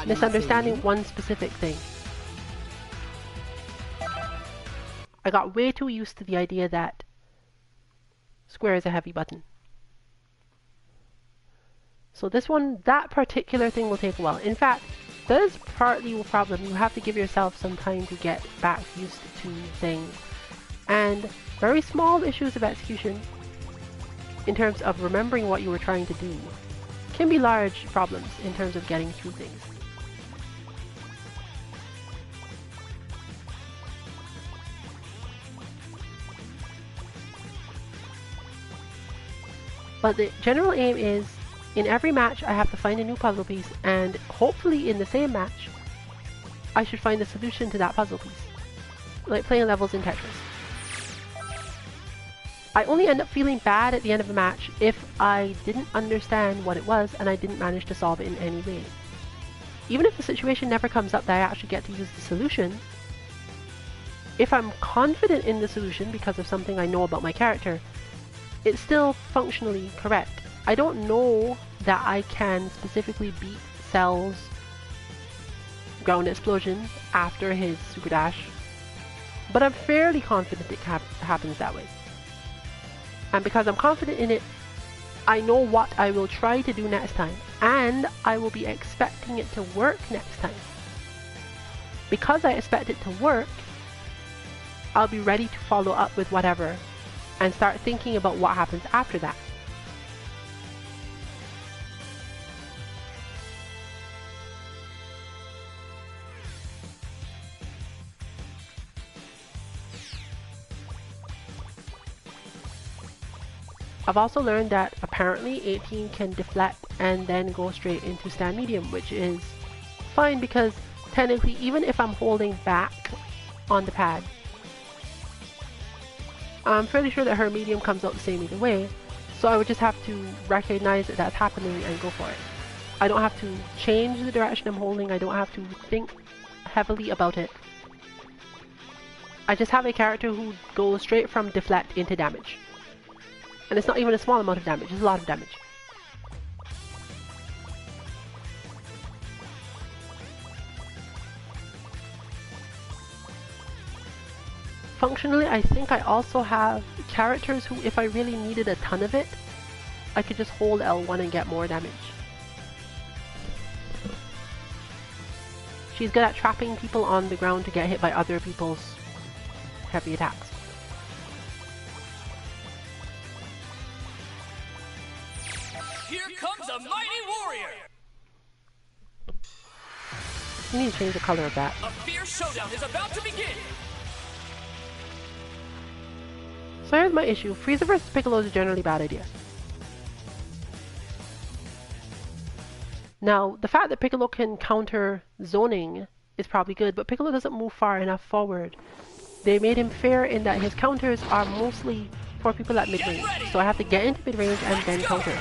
misunderstanding one specific thing. I got way too used to the idea that square is a heavy button. So this one, that particular thing will take a while. In fact, that is partly a problem. You have to give yourself some time to get back used to things. And very small issues of execution, in terms of remembering what you were trying to do, can be large problems in terms of getting through things. But the general aim is, in every match I have to find a new puzzle piece, and hopefully in the same match, I should find a solution to that puzzle piece. Like playing levels in Tetris. I only end up feeling bad at the end of a match if I didn't understand what it was and I didn't manage to solve it in any way. Even if the situation never comes up that I actually get to use the solution, if I'm confident in the solution because of something I know about my character, it's still functionally correct. I don't know that I can specifically beat Cell's ground explosion after his super dash, but I'm fairly confident it happens that way. And because I'm confident in it, I know what I will try to do next time, and I will be expecting it to work next time. Because I expect it to work, I'll be ready to follow up with whatever and start thinking about what happens after that. I've also learned that apparently 18 can deflect and then go straight into stand medium, which is fine because technically even if I'm holding back on the pad, I'm fairly sure that her medium comes out the same either way, so I would just have to recognize that that's happening and go for it. I don't have to change the direction I'm holding, I don't have to think heavily about it. I just have a character who goes straight from deflect into damage. And it's not even a small amount of damage, it's a lot of damage. Functionally, I think I also have characters who, if I really needed a ton of it, I could just hold L1 and get more damage. She's good at trapping people on the ground to get hit by other people's heavy attacks. Here comes a mighty warrior! You need to change the color of that. A fierce showdown is about to begin! So here's my issue. Frieza vs Piccolo is a generally bad idea. Now, the fact that Piccolo can counter zoning is probably good, but Piccolo doesn't move far enough forward. They made him fair in that his counters are mostly for people at mid-range, so I have to get into mid-range and then counter.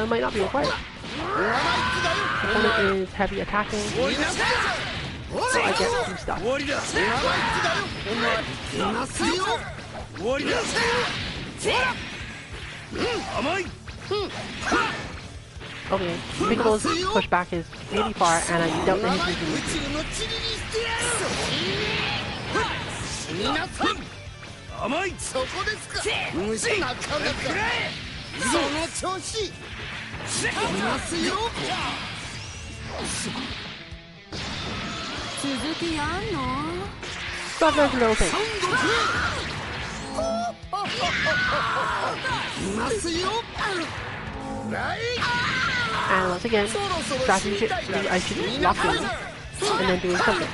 Might not be required. Opponent is heavy attacking, so I get some stuff. Okay, Piccolo's pushback is really far, and I doubt that he's using it. 甘いそこですか虫なかなかその調子いますよ続きやんの Stop that little thing. いますよライ And once again, strategy I should be blocking and then doing something.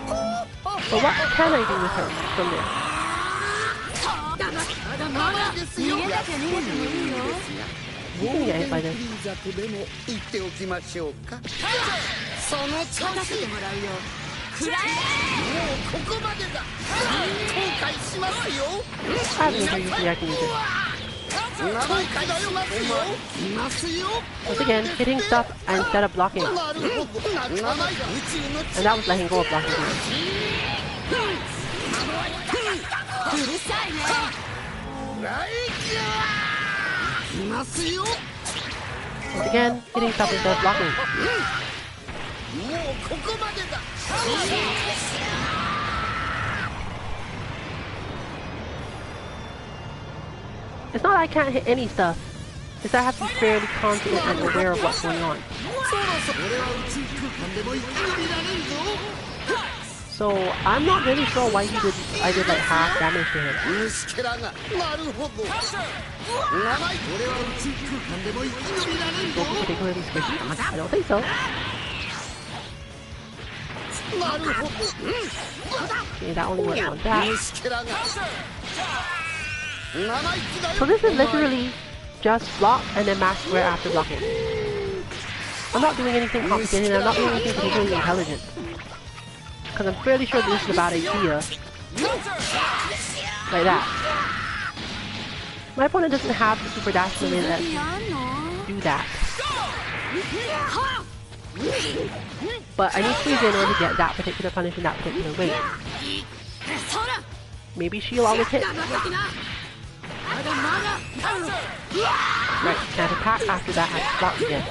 But what can I do with her from there? まだまだ逃げたく逃げてもいいよ You can get hit by this. ザクでも言っておきましょうかその調子任せてもらうよくらえもうここまでだ後悔しますよ I have no idea if I can use it. 長い回だよいますよ Once again, hitting stuff instead of blocking. なるほど仲間が宇宙の And that was letting go of blocking too. うるさいねライキャーいますよ Once again, hitting stuff instead of blocking. もうここまでだ It's not that I can't hit any stuff. It's that I have to be fairly confident and aware of what's going on. そろそろ俺は宇宙空間でも生き延びられるぞ So I'm not really sure why I did like half damage to him. 虫けらがなるほど長い俺は宇宙空間でも生き延びられるぞ Don't be particularly squishy. I don't think so. なるほど Okay, that only works on that. 虫けらが生意気だよ So this is literally just block and then mash square after blocking. I'm not doing anything complicated, I'm not doing anything particularly intelligent. Because I'm fairly sure this is a bad idea. Like that. My opponent doesn't have the super dash limit that 続きやんの do that. But I need freeze in order to get that particular punish in that particular way. そら Maybe she'll always hit. まだまだ Right, can't attack after that, I have to block again.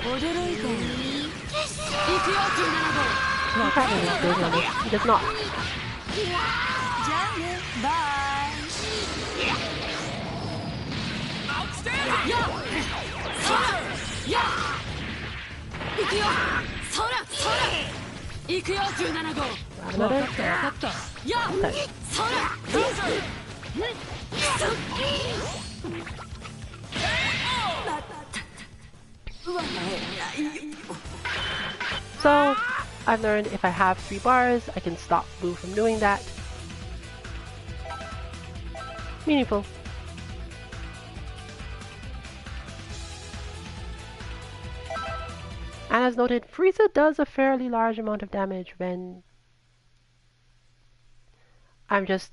驚いたよ行くよ17 No, attack him, there's no miss. He does not. じゃあねバイやそらや行くよそらそら行くよ17号 Another? やOkay. そら So, I've learned if I have 3 bars, I can stop Boo from doing that. Meaningful. And as noted, Frieza does a fairly large amount of damage when I'm just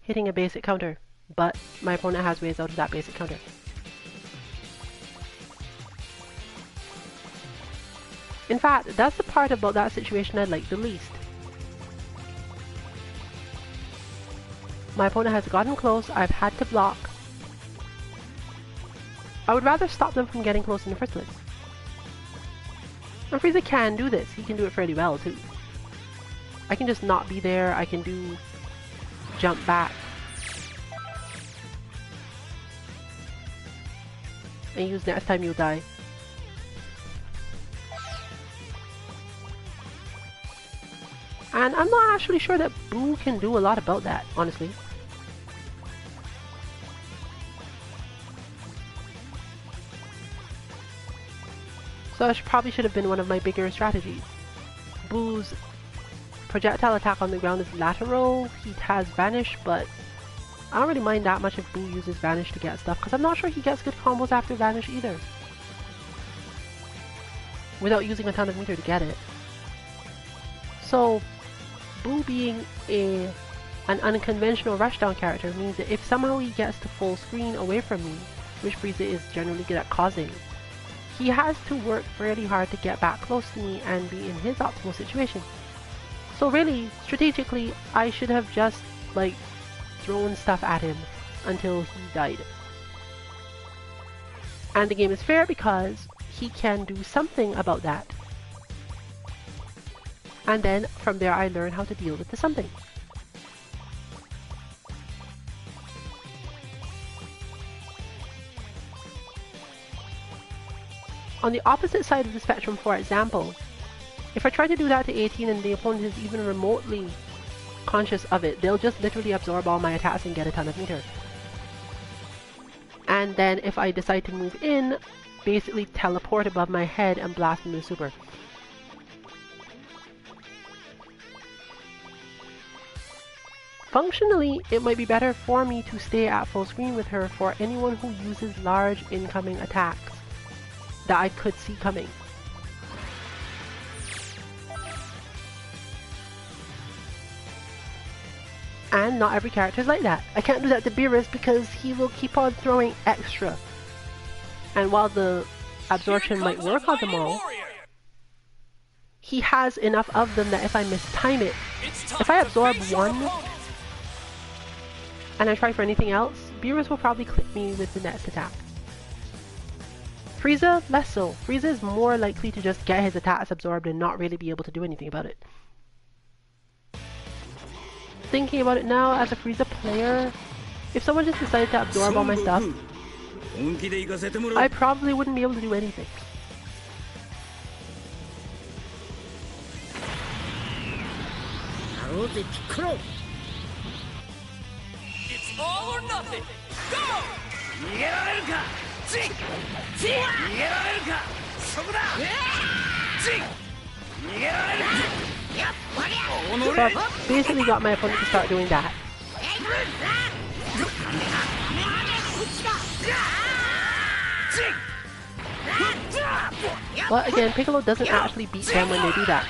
hitting a basic counter, but my opponent has ways out of that basic counter. In fact, that's the part about that situation I like the least. My opponent has gotten close, I've had to block. I would rather stop them from getting close in the first place. And Frieza can do this, he can do it fairly well too. I can just not be there, I can do jump back. And use next time you'll die. And I'm not actually sure that Boo can do a lot about that, honestly. So that probably should have been one of my bigger strategies. Boo's projectile attack on the ground is lateral, he has Vanish, but I don't really mind that much if Boo uses Vanish to get stuff, because I'm not sure he gets good combos after Vanish either. Without using a ton of meter to get it. So, Boo being an unconventional rushdown character means that if somehow he gets to full screen away from me, which Frieza is generally good at causing, he has to work fairly hard to get back close to me and be in his optimal situation. So really, strategically, I should have just, like, thrown stuff at him until he died. And the game is fair because he can do something about that. And then from there I learn how to deal with the something. On the opposite side of the spectrum, for example, if I try to do that to 18 and the opponent is even remotely conscious of it, they'll just literally absorb all my attacks and get a ton of meter. And then if I decide to move in, basically teleport above my head and blast them with super. Functionally, it might be better for me to stay at full screen with her for anyone who uses large incoming attacks that I could see coming. And not every character is like that. I can't do that to Beerus because he will keep on throwing extra. And while the absorption might work on them all, he has enough of them that if I mistime it, if I absorb one and I try for anything else, Beerus will probably clip me with the next attack. Frieza, less so. Frieza is more likely to just get his attacks absorbed and not really be able to do anything about it. Thinking about it now, as a Frieza player, if someone just decided to absorb all my stuff, I probably wouldn't be able to do anything. It's all or nothing. Go! So I've basically got my opponent to start doing that. But again, Piccolo doesn't actually beat them when they do that.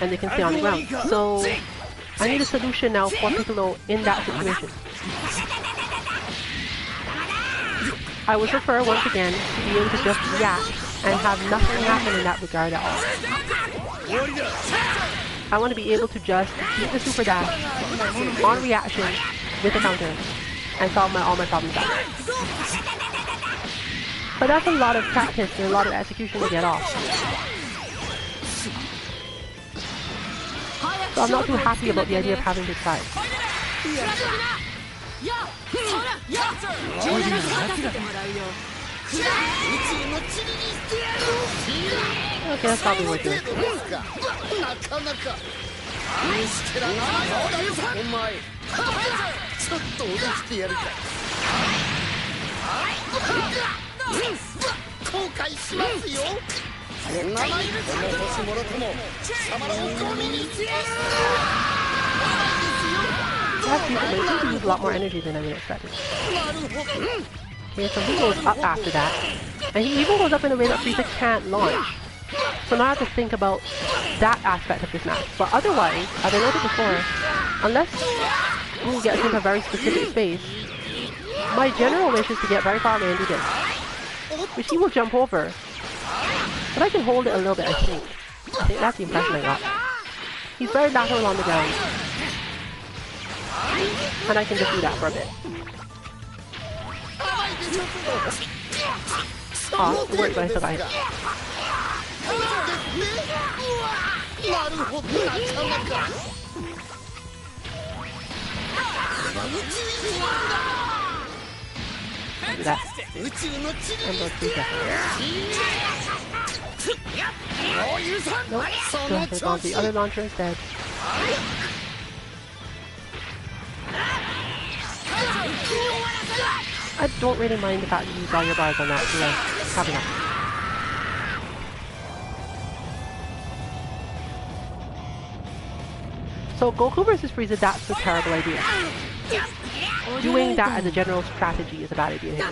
And they can stay on the ground. So I need a solution now for Piccolo in that situation. I would prefer, once again, to be able to just react and have nothing happen in that regard at all. I want to be able to just keep the super dash on reaction with a counter and solve all my problems out. But that's a lot of practice and a lot of execution to get off. So I'm not too happy about the idea of having to try. Okay, that's probably worth it. That's decent, but it seems to use a lot more energy than I would expect. Okay, so he goes up after that. And he even goes up in a way that Frieza can't launch. So now I have to think about that aspect of this match. But otherwise, as I noted before, unless we get into a very specific space, my general wish is to get very far away and do this. Which he will jump over. But I can hold it a little bit, I think. I think that's the impression I got. He's very lateral on the ground. And I can just do that for a bit. Oh, it worked, but I still got hit. Do that. And both three Nope, still have to launch the other launcher instead. I don't really mind the fact that you use all your bars on that, so have enough. So Goku versus Frieza, that's a terrible idea. Doing that as a general strategy is a bad idea here.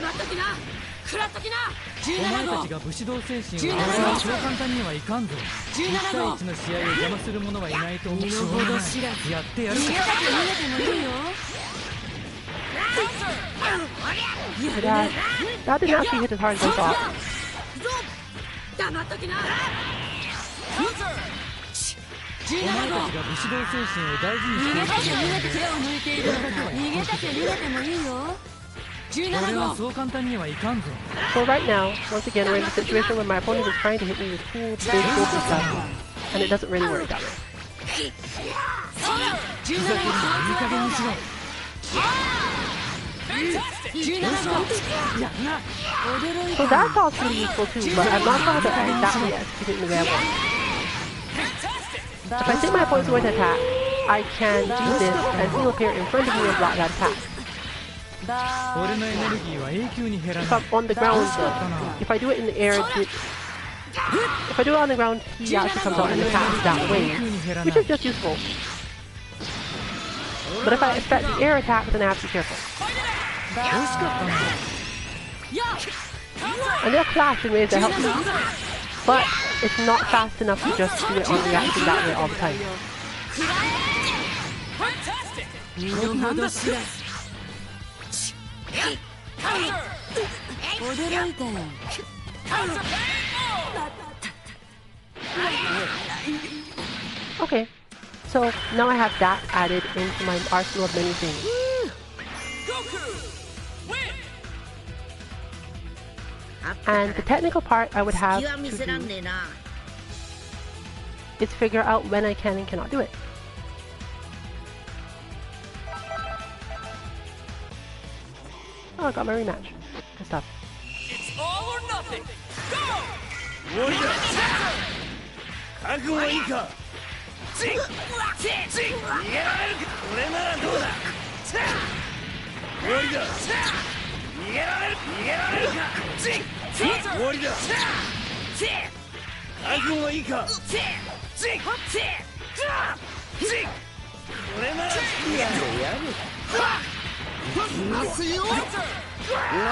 That didn't actually hit as hard as I thought. So right now, once again, we're in a situation where my opponent is trying to hit me with two big focus stuff. and it doesn't really work that way. So that's also really useful too, but I'm not sure how to exactly execute it in the way I want. If I think my opponent's going to attack, I can do this and he'll appear in front of me and block that attack. If I'm on the ground though, if I do it in the air, if I do it on the ground, he actually comes out and attacks that way, which is just useful. But if I expect the air attack, then I have to be careful. And they'll clash in ways that help me, but it's not fast enough to just do it on reaction that way all the time. Okay, so now I have that added into my arsenal of many things. And the technical part I would have to do is figure out when I can and cannot do it. Oh, I got my rematch. Good stuff. It's all or nothing. Go!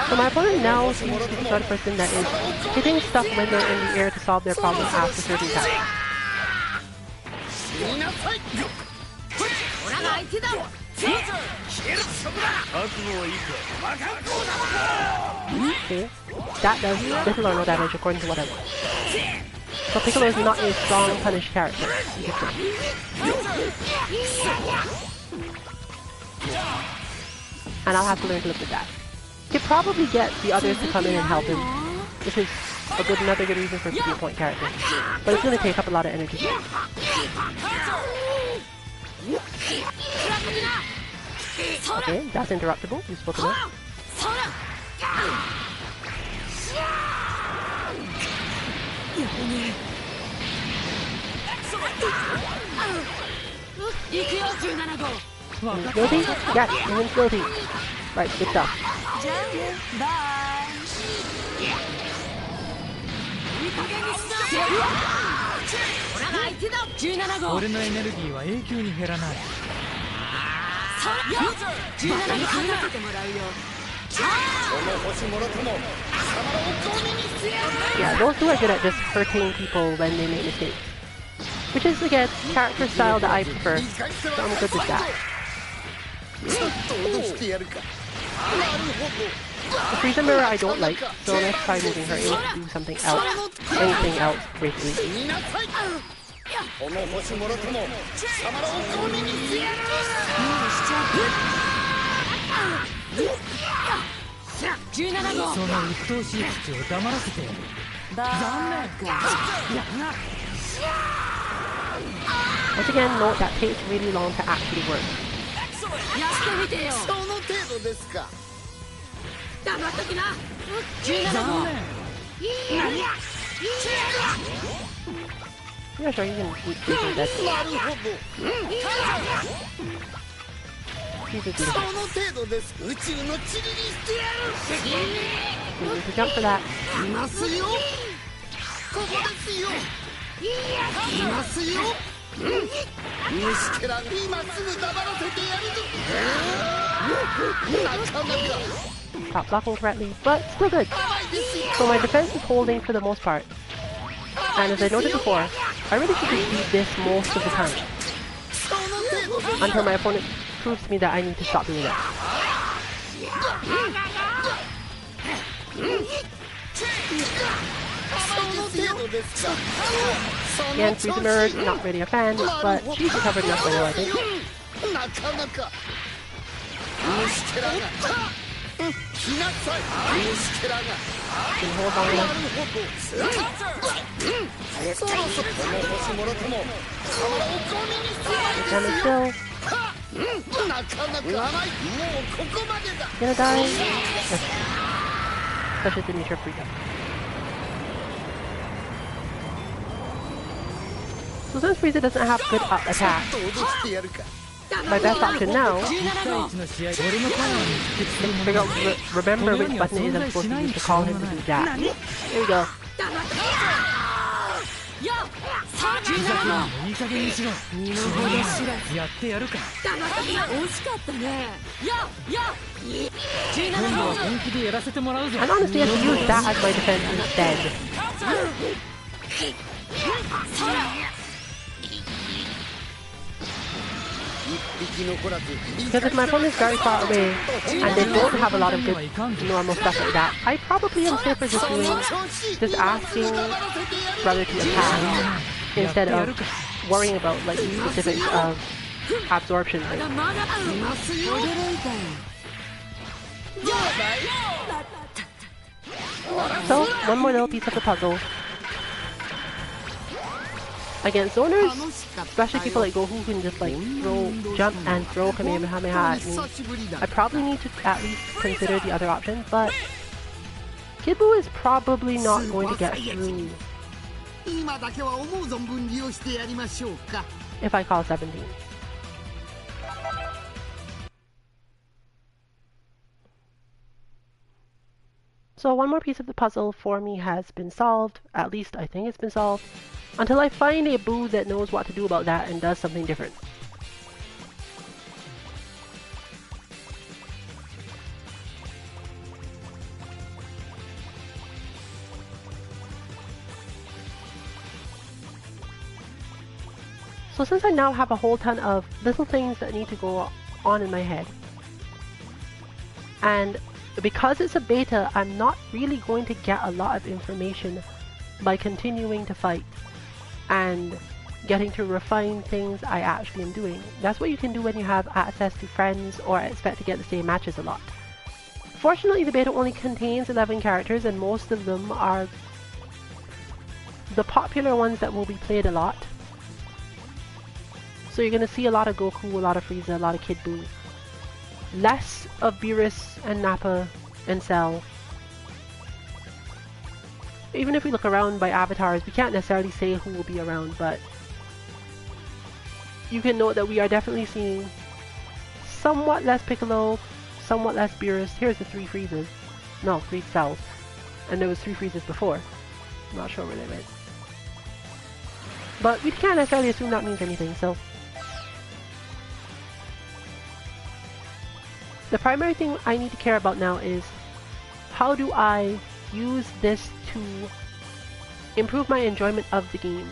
So my opponent now seems to be the sort of person that is hitting stuff when they're in the air to solve their problem after certain attacks. Okay, that does little or no damage according to what I want. So Piccolo is not a strong punish character. And I'll have to learn to live with that. He could probably get the others to come in and help him, which is another good reason for him to be a point character. But it's going to take up a lot of energy. Okay, that's interruptible. Useful to know. Invincibility? Yes, invincibility. Right, good stuff. Yeah, those two are good at just hurting people when they make mistakes. Which is, again, character style that I prefer, so I'm good with that. The Frieza Mirror I don't like, so let's try moving her in to do something else. Anything else, basically. Once again, note that takes really long to actually work. Yeah, sure, you can do that. You need to jump for that. Stop blocking correctly, but still good. So my defense is holding for the most part. And as I noted before, I really should just do this most of the time. Until my opponent proves to me that I need to stop doing that. Again, Frieza Mirror, not really a fan, but she's recovered enough by now, I think. Can hold on. Damage still. Gonna die. Yes. Such is the nature of freedom. So since Frieza doesn't have good up attack, my best option now is to figure out, remember which button it is I'm supposed to use to call him to do that. Here we go. And honestly, I could use that as my defense instead. Because if my opponent is very far away and they don't have a lot of good normal stuff like that, I probably am safer just asking brother to attack instead of worrying about like the specifics of absorption rate. So, one more little piece of the puzzle. Against zoners, especially people like Goku who can just like jump and throw Kamehameha at me, I probably need to at least consider the other option, but Kid Buu is probably not going to get through if I call 17. So one more piece of the puzzle for me has been solved, at least I think it's been solved, until I find a Buu that knows what to do about that and does something different. So since I now have a whole ton of little things that need to go on in my head, and because it's a beta, I'm not really going to get a lot of information by continuing to fight and getting to refine things I actually am doing. That's what you can do when you have access to friends or expect to get the same matches a lot. Fortunately, the beta only contains 11 characters and most of them are the popular ones that will be played a lot. So you're going to see a lot of Goku, a lot of Frieza, a lot of Kid Buu. Less of Beerus and Nappa and Cell. Even if we look around by avatars, we can't necessarily say who will be around, but you can note that we are definitely seeing somewhat less Piccolo, somewhat less Beerus. Here's the 3 Friezas. No, 3 Cells. And there was 3 Friezas before. I'm not sure where they went. But we can't necessarily assume that means anything, so the primary thing I need to care about now is how do I use this to improve my enjoyment of the game.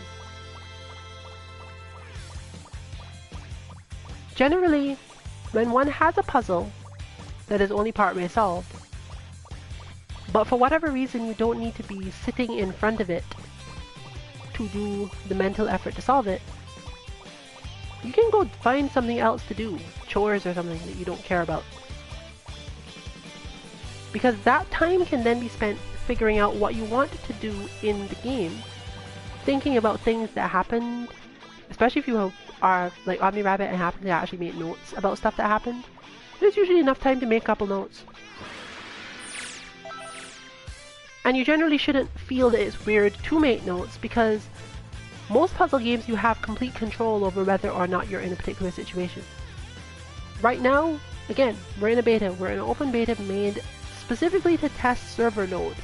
Generally, when one has a puzzle that is only partway solved, but for whatever reason you don't need to be sitting in front of it to do the mental effort to solve it, you can go find something else to do, chores or something that you don't care about. Because that time can then be spent figuring out what you want to do in the game, thinking about things that happened, especially if you are like Omni Rabbit and happen to actually make notes about stuff that happened. There's usually enough time to make a couple notes. And you generally shouldn't feel that it's weird to make notes because most puzzle games you have complete control over whether or not you're in a particular situation. Right now, again, we're in a beta, we're in an open beta made specifically to test server load.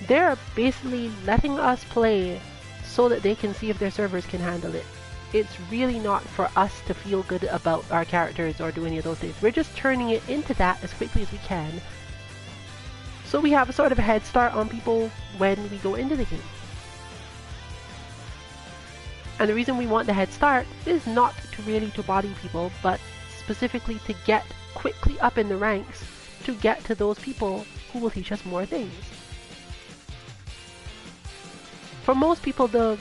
They're basically letting us play so that they can see if their servers can handle it. It's really not for us to feel good about our characters or do any of those things. We're just turning it into that as quickly as we can. So we have a sort of a head start on people when we go into the game. And the reason we want the head start is not to body people, but specifically to get quickly up in the ranks to get to those people who will teach us more things. For most people, the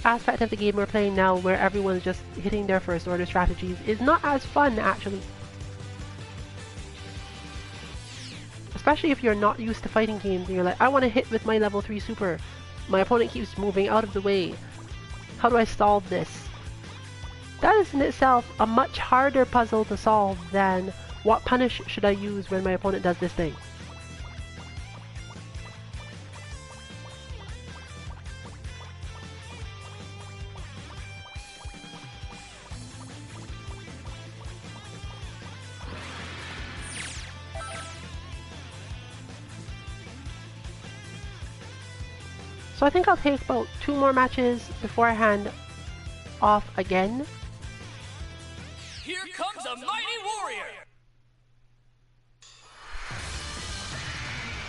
aspect of the game we're playing now where everyone's just hitting their first order strategies is not as fun actually. especially if you're not used to fighting games and you're like, I want to hit with my level 3 super. My opponent keeps moving out of the way. How do I solve this? That is in itself a much harder puzzle to solve than what punish should I use when my opponent does this thing. So I think I'll take about 2 more matches before I hand off again. Here comes a mighty warrior!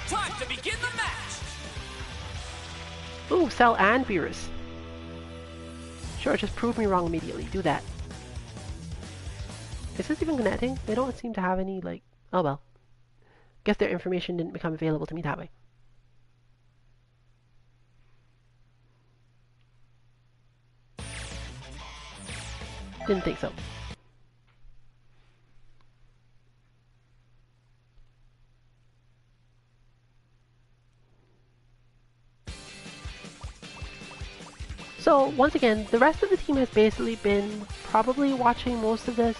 Time to begin the match! Ooh, Cell and Beerus. Sure, just prove me wrong immediately. Do that. Is this even connecting? They don't seem to have any, like... Oh well. Guess their information didn't become available to me that way. Didn't think so. So, once again, the rest of the team has basically been probably watching most of this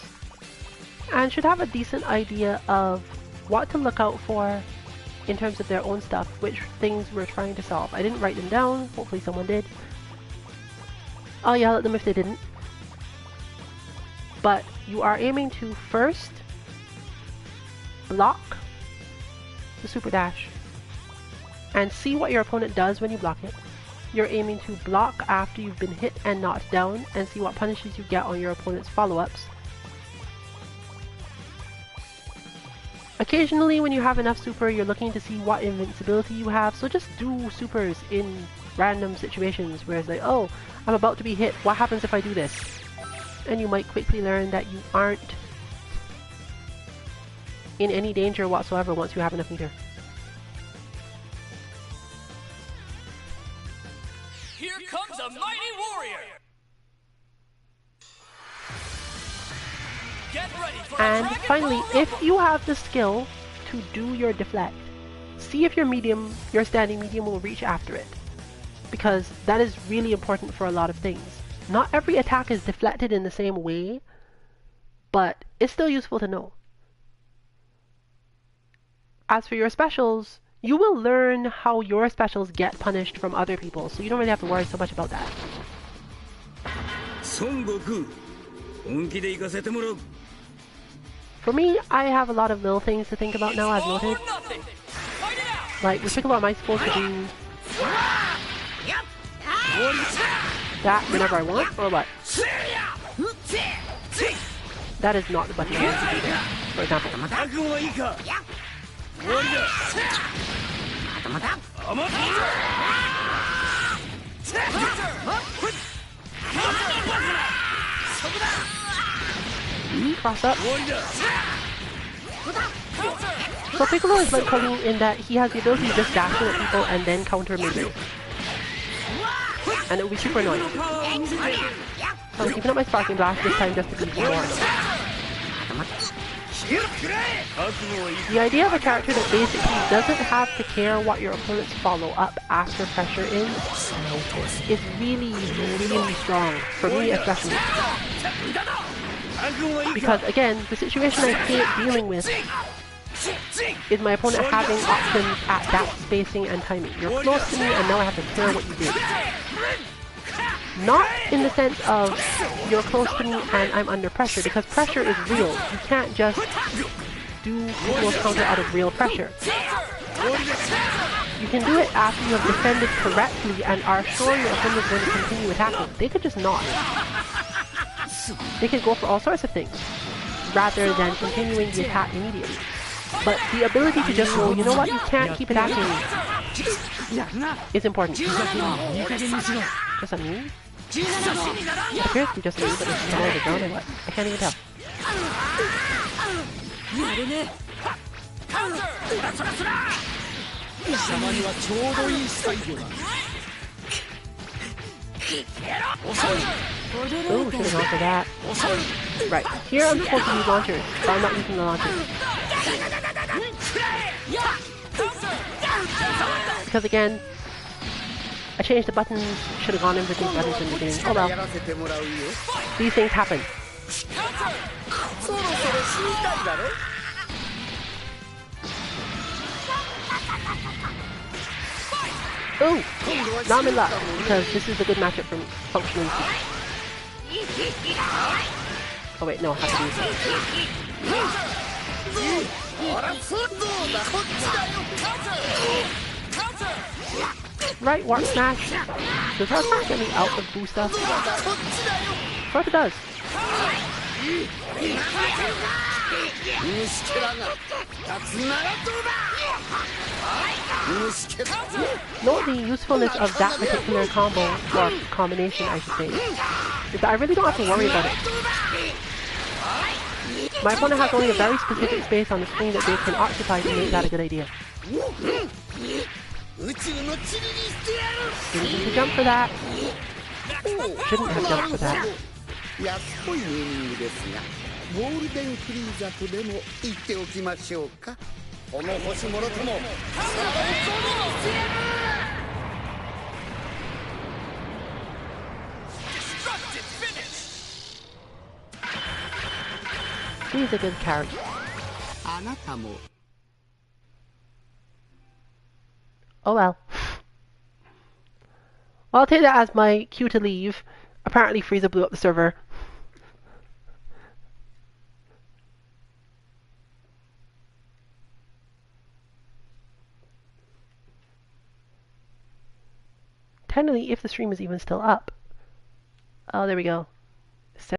and should have a decent idea of what to look out for in terms of their own stuff, which things we're trying to solve. I didn't write them down, hopefully someone did. I'll yell at them if they didn't. But you are aiming to first block the super dash and see what your opponent does when you block it. You're aiming to block after you've been hit and knocked down and see what punishes you get on your opponent's follow-ups. Occasionally when you have enough super, you're looking to see what invincibility you have, so just do supers in random situations where it's like, oh, I'm about to be hit, what happens if I do this? And you might quickly learn that you aren't in any danger whatsoever once you have enough meter. Here comes a mighty warrior! Get ready for And a finally, if you have the skill to do your deflect, see if your standing medium will reach after it. Because that is really important for a lot of things. Not every attack is deflected in the same way, but it's still useful to know. As for your specials, you will learn how your specials get punished from other people, so you don't really have to worry so much about that. For me, I have a lot of little things to think about now, I've noted. Like, we think about, am I supposed to do that whenever I want, or what? That is not the button I want to do there, for example. Cross up. So Piccolo is like Colleen in that he has the ability to just dash at people and then counter mid-range. And it will be super annoying. So I'm keeping up my Sparking Blast this time just to be more annoying. The idea of a character that basically doesn't have to care what your opponent's follow-up after pressure is really, really strong, for me especially. Because again, the situation I hate dealing with is my opponent having options at that spacing and timing. You're close to me and now I have to care what you did. Not in the sense of you're close to me and I'm under pressure, because pressure is real. You can't just do Piccolo's counter out of real pressure. You can do it after you have defended correctly and are sure your opponent is going to continue attacking. They could just not. They could go for all sorts of things, rather than continuing the attack immediately. But the ability to just go, you know what, you can't keep attacking is important. Just on me? It appears to be just on me, but it's not on the ground or what? I can't even tell. Ooh, should've gone for that. Right, here I'm supposed to use launchers, but I'm not using the launchers. Because again, I changed the buttons, should have gone in with these buttons in the beginning. Oh well. These things happen. Ooh! Now I'm in luck, because this is a good matchup for functioning. Oh wait, no, I have to use it. Right, warp smash. Does warp smash get me out of boost stuff? What if it does? Note the usefulness of that particular combo, or combination I should say, is that I really don't have to worry about it. My opponent has only a very specific space on the screen that they can occupy to make that a good idea. Didn't need to jump for that. Shouldn't have jumped for that. 安っぽいネーミングですが、ゴールデンフリーザとでも言っておきましょうか。この星もろとも、He's a good character. あなたも。Oh well. Well, I'll take that as my cue to leave. Apparently Frieza blew up the server. Technically, if the stream is even still up. Oh, there we go.